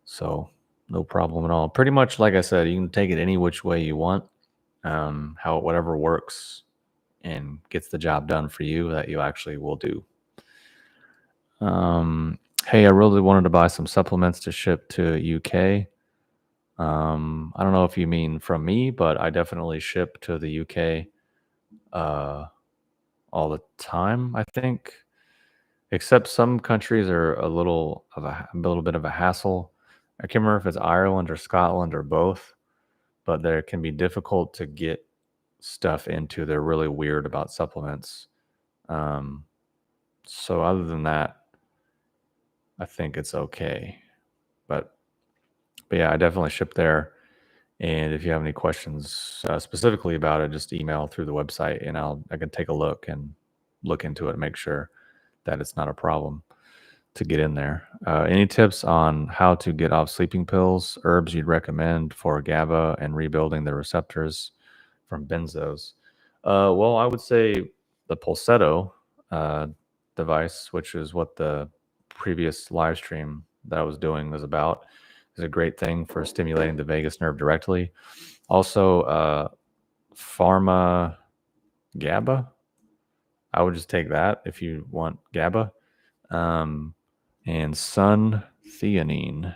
So no problem at all. Pretty much like I said, you can take it any which way you want. Whatever works and gets the job done for you that you actually will do. Hey, I really wanted to buy some supplements to ship to UK. I don't know if you mean from me, but I definitely ship to the UK all the time, I think. Except some countries are a little bit of a hassle. I can't remember if it's Ireland or Scotland or both, but they can be difficult to get stuff into. They're really weird about supplements. So other than that, I think it's okay. But yeah, I definitely ship there. And if you have any questions specifically about it, just email through the website, and I can take a look and look into it and make sure that it's not a problem to get in there. Any tips on how to get off sleeping pills? Herbs you'd recommend for GABA and rebuilding the receptors from benzos? Well, I would say the Pulsetto device, which is what the previous live stream that I was doing was about, is a great thing for stimulating the vagus nerve directly. Also, pharma GABA. I would just take that if you want GABA. And sun theanine.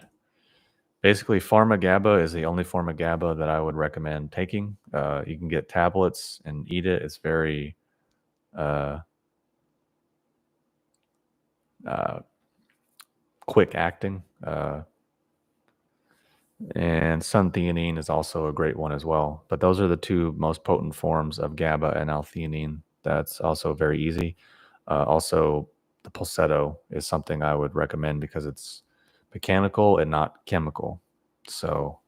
Basically, pharma GABA is the only form of GABA that I would recommend taking. You can get tablets and eat it. It's very quick acting. And sun theanine is also a great one as well. But those are the two most potent forms of GABA and L-theanine. That's also very easy. Also, the Pulsetto is something I would recommend because it's mechanical and not chemical. So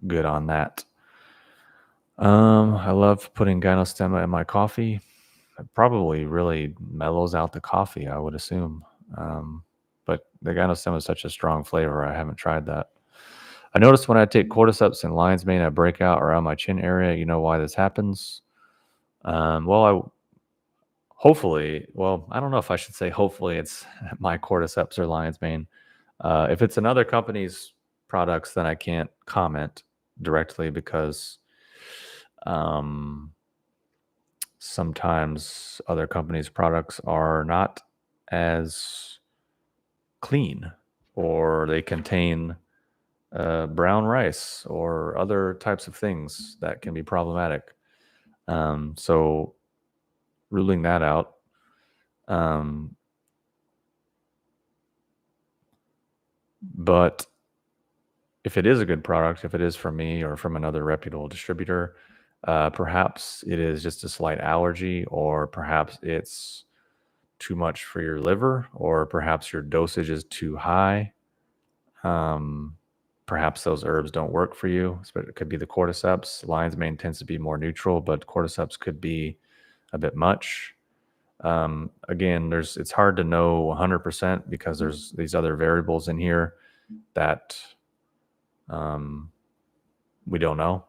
good on that. I love putting gynostemma in my coffee. It probably really mellows out the coffee, I would assume. But the gynostemma is such a strong flavor. I haven't tried that. I noticed when I take cordyceps and lion's mane, I break out around my chin area. You know why this happens? Hopefully, I don't know if I should say hopefully it's my cordyceps or lion's mane. If it's another company's products, then I can't comment directly because sometimes other companies' products are not as clean, or they contain brown rice or other types of things that can be problematic. So ruling that out. But if it is a good product, if it is from me or from another reputable distributor, perhaps it is just a slight allergy, or perhaps it's too much for your liver, or perhaps your dosage is too high. Perhaps those herbs don't work for you. It could be the cordyceps. Lion's mane tends to be more neutral, but cordyceps could be a bit much. Again, it's hard to know 100% because there's these other variables in here that we don't know.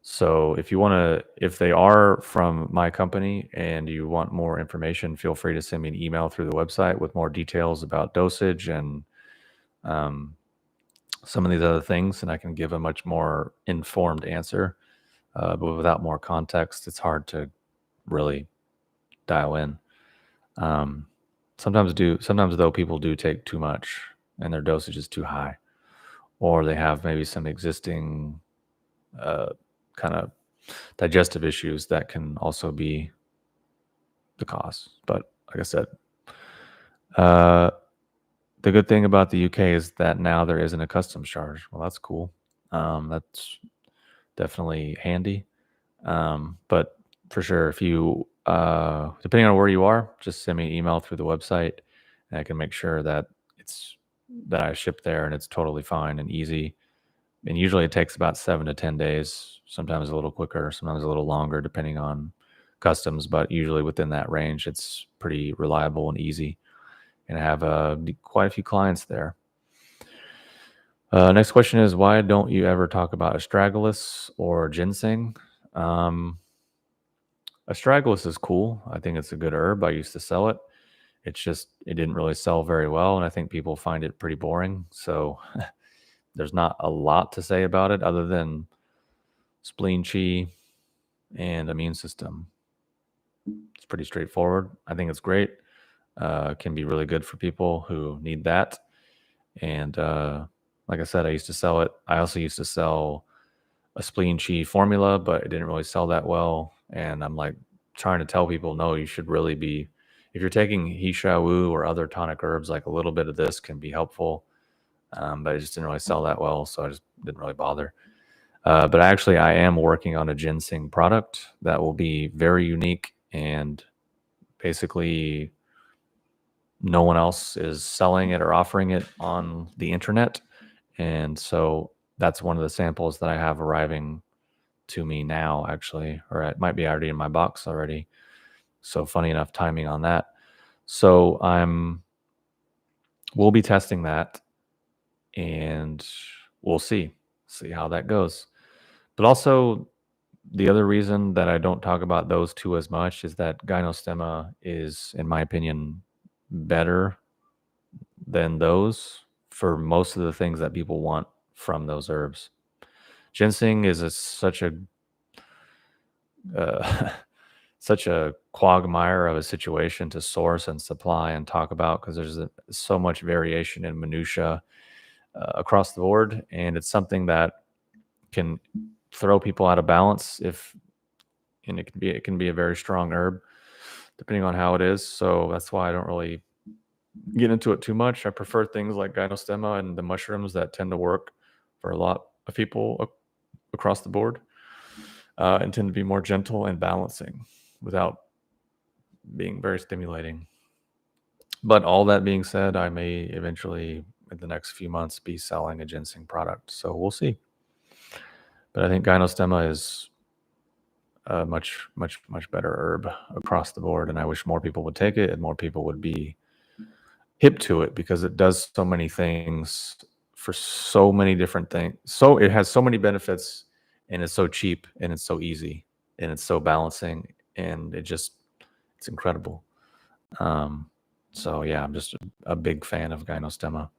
So if they are from my company and you want more information, feel free to send me an email through the website with more details about dosage and some of these other things, and I can give a much more informed answer. But without more context, it's hard to really dial in. Sometimes though, people do take too much and their dosage is too high, or they have maybe some existing kind of digestive issues that can also be the cause. But like I said, the good thing about the UK is that now there isn't a customs charge. Well, that's cool. That's definitely handy. But for sure, if you, depending on where you are, just send me an email through the website, and I can make sure that that I ship there and it's totally fine and easy. And usually it takes about 7 to 10 days, sometimes a little quicker, sometimes a little longer, depending on customs, but usually within that range, it's pretty reliable and easy. And I have quite a few clients there. Next question is, why don't you ever talk about astragalus or ginseng? Astragalus is cool. I think it's a good herb. I used to sell it. It's just, it didn't really sell very well, and I think people find it pretty boring. So there's not a lot to say about it other than spleen chi and immune system. It's pretty straightforward. I think it's great. Can be really good for people who need that. And like I said, I used to sell it. I also used to sell a spleen chi formula, but it didn't really sell that well. And I'm like trying to tell people, no, you should really be, if you're taking he sha wu or other tonic herbs, like a little bit of this can be helpful. But it just didn't really sell that well, so I just didn't really bother. But actually, I am working on a ginseng product that will be very unique, and basically no one else is selling it or offering it on the internet. And so that's one of the samples that I have arriving to me now, actually, or it might be already in my box already. So funny enough timing on that. So we'll be testing that, and we'll see how that goes. But also, the other reason that I don't talk about those two as much is that gynostemma is, in my opinion, better than those for most of the things that people want from those herbs. Ginseng is such a such a quagmire of a situation to source and supply and talk about, because there's so much variation in minutia across the board, and it's something that can throw people out of balance and it can be a very strong herb depending on how it is. So that's why I don't really get into it too much. I prefer things like gynostemma and the mushrooms that tend to work for a lot of people across the board, and tend to be more gentle and balancing without being very stimulating. But all that being said, I may eventually in the next few months be selling a ginseng product, so we'll see. But I think gynostemma is a much better herb across the board, and I wish more people would take it and more people would be hip to it, because it does so many things for so many different things. So it has so many benefits, and it's so cheap, and it's so easy, and it's so balancing, and it's incredible. So yeah, I'm just a big fan of gynostemma.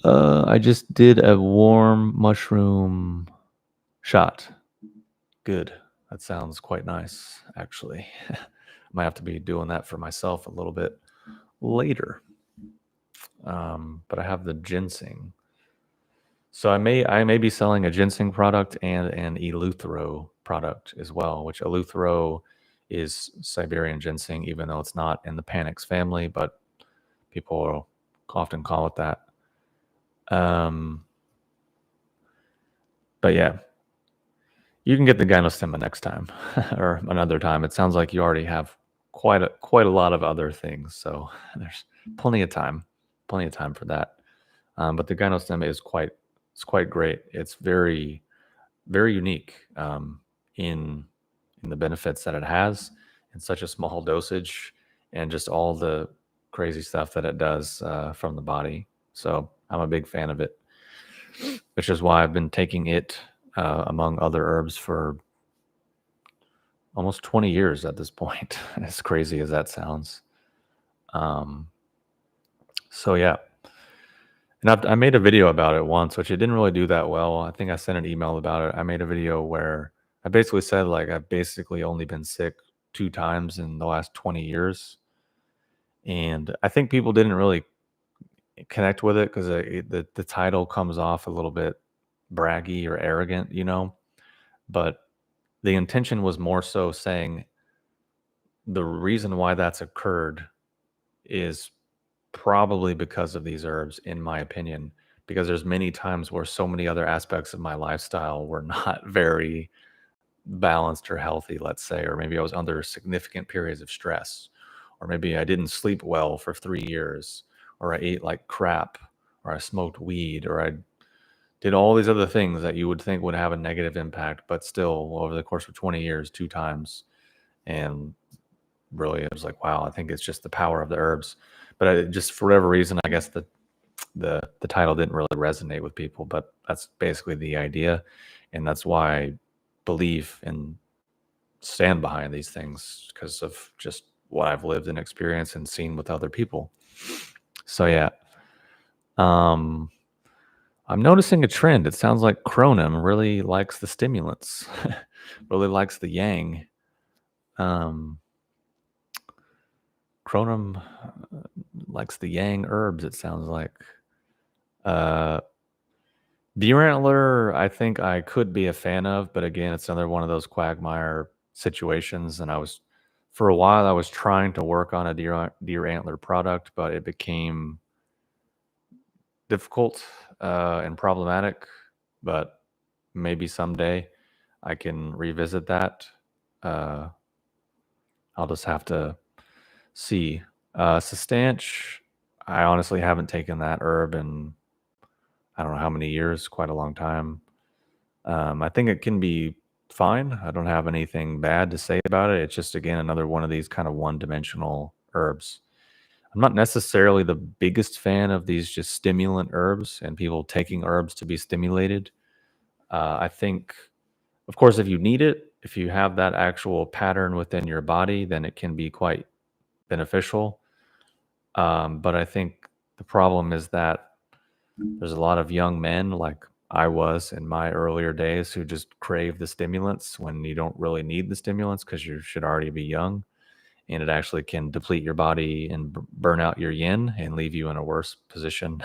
I just did a warm mushroom shot. Good. That sounds quite nice, actually. Might have to be doing that for myself a little bit later. But I have the ginseng. So I may be selling a ginseng product and an eleuthero product as well, which eleuthero is Siberian ginseng, even though it's not in the Panax family, but people often call it that. But yeah, you can get the gynostemma next time or another time. It sounds like you already have quite a lot of other things, so there's plenty of time for that. But the gynostemma is quite great. It's very unique in the benefits that it has in such a small dosage, and just all the crazy stuff that it does from the body. So I'm a big fan of it, which is why I've been taking it among other herbs for almost 20 years at this point, as crazy as that sounds. So yeah. And I made a video about it once, which it didn't really do that well. I think I sent an email about it. I made a video where I basically said, like, I've basically only been sick 2 times in the last 20 years. And I think people didn't really connect with it because the title comes off a little bit braggy or arrogant, But the intention was more so saying the reason why that's occurred is probably because of these herbs, in my opinion, because there's many times where so many other aspects of my lifestyle were not very balanced or healthy, let's say, or maybe I was under significant periods of stress, or maybe I didn't sleep well for 3 years, or I ate like crap, or I smoked weed, or I did all these other things that you would think would have a negative impact, but still over the course of 20 years, 2 times. And really, it was like, wow, I think it's just the power of the herbs. But just for whatever reason, I guess the title didn't really resonate with people, but that's basically the idea. And that's why I believe and stand behind these things, because of just what I've lived and experienced and seen with other people. So yeah. I'm noticing a trend. It sounds like Cronum really likes the stimulants, really likes the yang. Cronum likes the yang herbs, it sounds like. Deer antler, I think I could be a fan of, but again, it's another one of those quagmire situations. And for a while, I was trying to work on a deer antler product, but it became difficult and problematic. But maybe someday I can revisit that. I'll just have to see. Sustanche, I honestly haven't taken that herb in I don't know how many years, quite a long time. I think it can be fine. I don't have anything bad to say about it. It's just, again, another one of these kind of one-dimensional herbs. I'm not necessarily the biggest fan of these just stimulant herbs and people taking herbs to be stimulated. I think, of course, if you need it, if you have that actual pattern within your body, then it can be quite beneficial. But I think the problem is that there's a lot of young men, like I was in my earlier days, who just crave the stimulants when you don't really need the stimulants because you should already be young. And it actually can deplete your body and burn out your yin and leave you in a worse position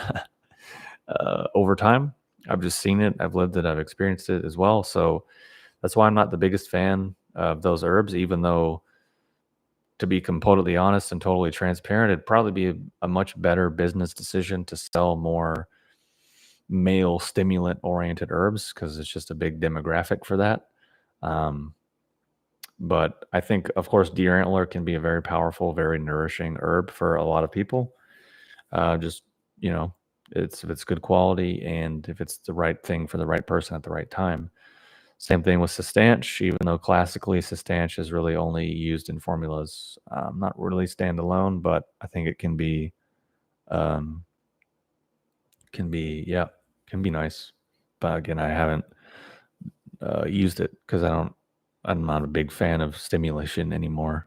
over time. I've just seen it. I've lived it. I've experienced it as well. So that's why I'm not the biggest fan of those herbs, even though, to be completely honest and totally transparent, it'd probably be a much better business decision to sell more male stimulant oriented herbs because it's just a big demographic for that. But I think, of course, deer antler can be a very powerful, very nourishing herb for a lot of people. Just, if it's good quality and if it's the right thing for the right person at the right time. Same thing with Sustanche, even though classically Sustanche is really only used in formulas, not really standalone, but I think it can be, nice. But again, I haven't used it because I'm not a big fan of stimulation anymore.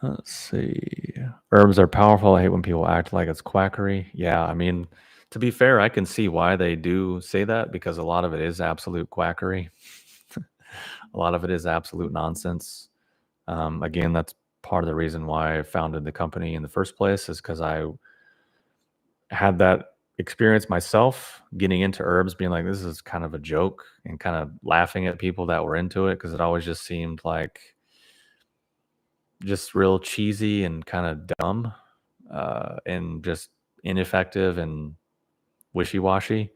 Let's see. Herbs are powerful. I hate when people act like it's quackery. Yeah, I mean, To be fair, I can see why they do say that because a lot of it is absolute quackery. A lot of it is absolute nonsense. Again, that's part of the reason why I founded the company in the first place, is because I had that experience myself getting into herbs, being like, this is kind of a joke, and kind of laughing at people that were into it because it always just seemed like just real cheesy and kind of dumb, and just ineffective and wishy-washy.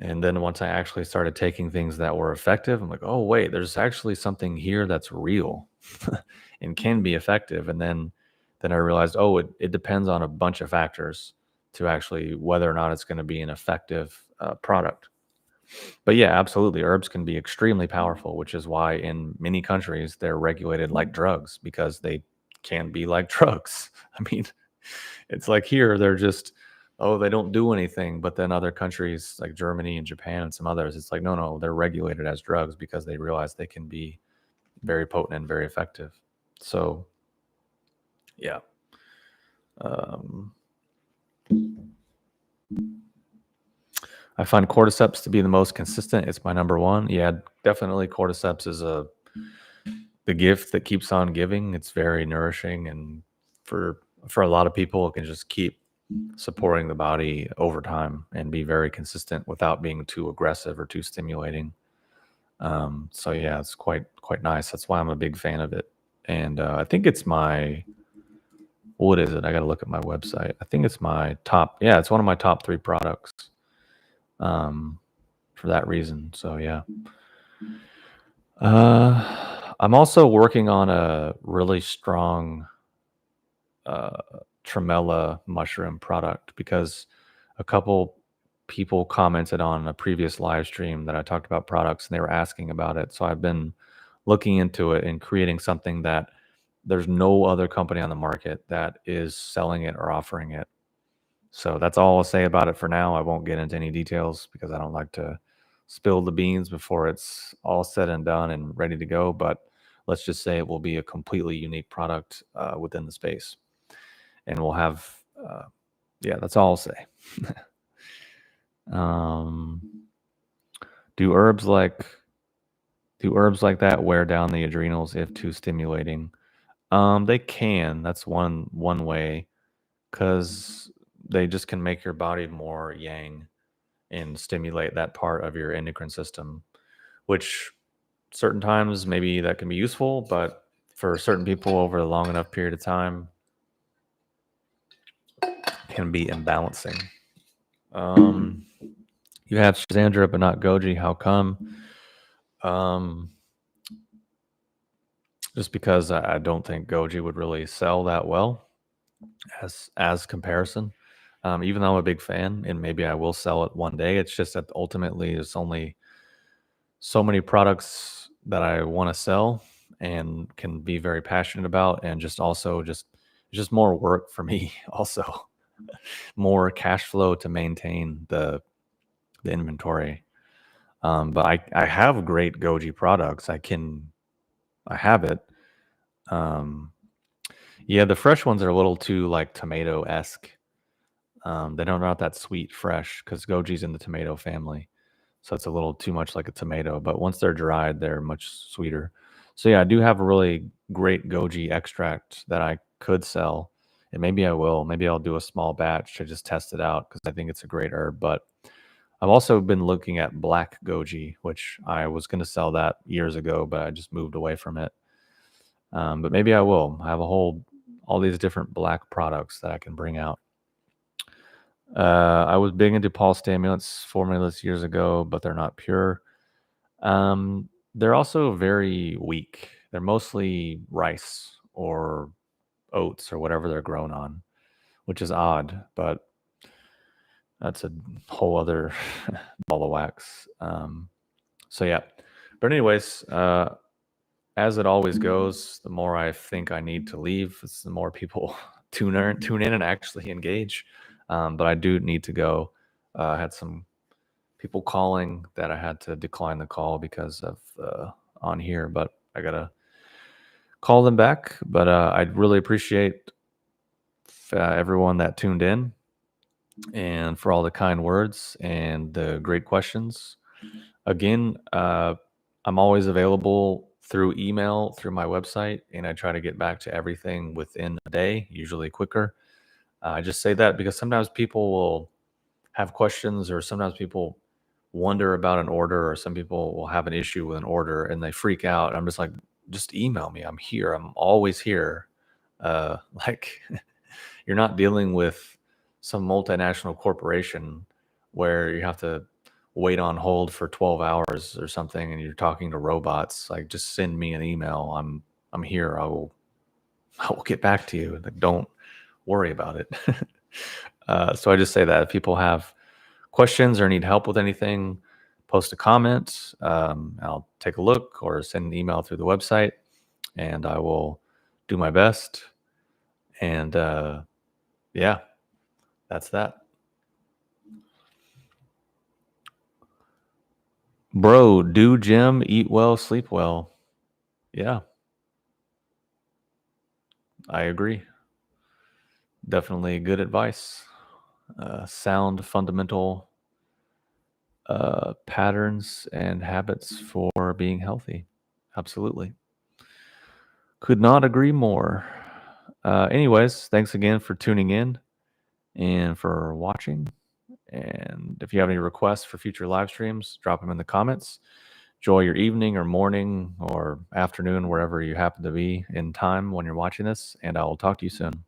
And then once I actually started taking things that were effective, I'm like, oh wait, there's actually something here that's real and can be effective. And then I realized, oh, it depends on a bunch of factors to actually whether or not it's going to be an effective product. But yeah, absolutely, herbs can be extremely powerful, which is why in many countries they're regulated like drugs, because they can be like drugs. I mean, it's like here they're just, oh, they don't do anything, but then other countries like Germany and Japan and some others, it's like, no, no, they're regulated as drugs because they realize they can be very potent and very effective. So yeah. Um, I find cordyceps to be the most consistent. It's my number one. Yeah, definitely cordyceps is the gift that keeps on giving. It's very nourishing, and for a lot of people, it can just keep supporting the body over time and be very consistent without being too aggressive or too stimulating. So yeah, it's quite nice. That's why I'm a big fan of it. And I think it's my, what is it? I got to look at my website. I think it's my top. Yeah, it's one of my top 3 products. For that reason. So yeah. I'm also working on a really strong tremella mushroom product because a couple people commented on a previous live stream that I talked about products, and they were asking about it. So I've been looking into it and creating something that there's no other company on the market that is selling it or offering it. So that's all I'll say about it for now. I won't get into any details because I don't like to spill the beans before it's all said and done and ready to go. But let's just say it will be a completely unique product within the space, and we'll have, yeah, that's all I'll say. um, do herbs like that wear down the adrenals if too stimulating? They can. That's one way, because they just can make your body more yang and stimulate that part of your endocrine system, which certain times maybe that can be useful, but for certain people over a long enough period of time can be imbalancing. You have Shazandra but not Goji. How come? Just because I don't think Goji would really sell that well as comparison. Even though I'm a big fan, and maybe I will sell it one day, it's just that ultimately there's only so many products that I want to sell and can be very passionate about, and just also just more work for me. Also, more cash flow to maintain the inventory. But I have great Goji products. I have it. Yeah, the fresh ones are a little too like tomato-esque. They don't not that sweet fresh because Goji's in the tomato family. So it's a little too much like a tomato, but once they're dried, they're much sweeter. So yeah, I do have a really great Goji extract that I could sell, and maybe I will. Maybe I'll do a small batch to just test it out because I think it's a great herb. But I've also been looking at black Goji, which I was going to sell that years ago, but I just moved away from it. But maybe I will. I have all these different black products that I can bring out. I was big into pulse stimulants formulas years ago, but they're not pure. They're also very weak. They're mostly rice or oats or whatever they're grown on, which is odd, but that's a whole other ball of wax. So yeah, but anyways, as it always goes, the more I think I need to leave, it's the more people tune in and actually engage. But I do need to go. I had some people calling that I had to decline the call because of on here, but I gotta call them back. But I'd really appreciate everyone that tuned in. and for all the kind words and the great questions. Again, I'm always available through email, through my website, and I try to get back to everything within a day, usually quicker. I just say that because sometimes people will have questions, or sometimes people wonder about an order, or some people will have an issue with an order and they freak out. I'm just like, just email me. I'm here. I'm always here. Like, you're not dealing with some multinational corporation where you have to wait on hold for 12 hours or something and you're talking to robots. Like, just send me an email. I'm here. I will get back to you. Like, don't worry about it. So I just say that if people have questions or need help with anything, post a comment. I'll take a look or send an email through the website, and I will do my best. And yeah, that's that. Bro, do gym, eat well, sleep well. Yeah, I agree. Definitely good advice. Sound, fundamental patterns and habits for being healthy. Absolutely. Could not agree more. Anyways, thanks again for tuning in and for watching. And if you have any requests for future live streams, drop them in the comments. Enjoy your evening or morning or afternoon, wherever you happen to be in time when you're watching this. And I will talk to you soon.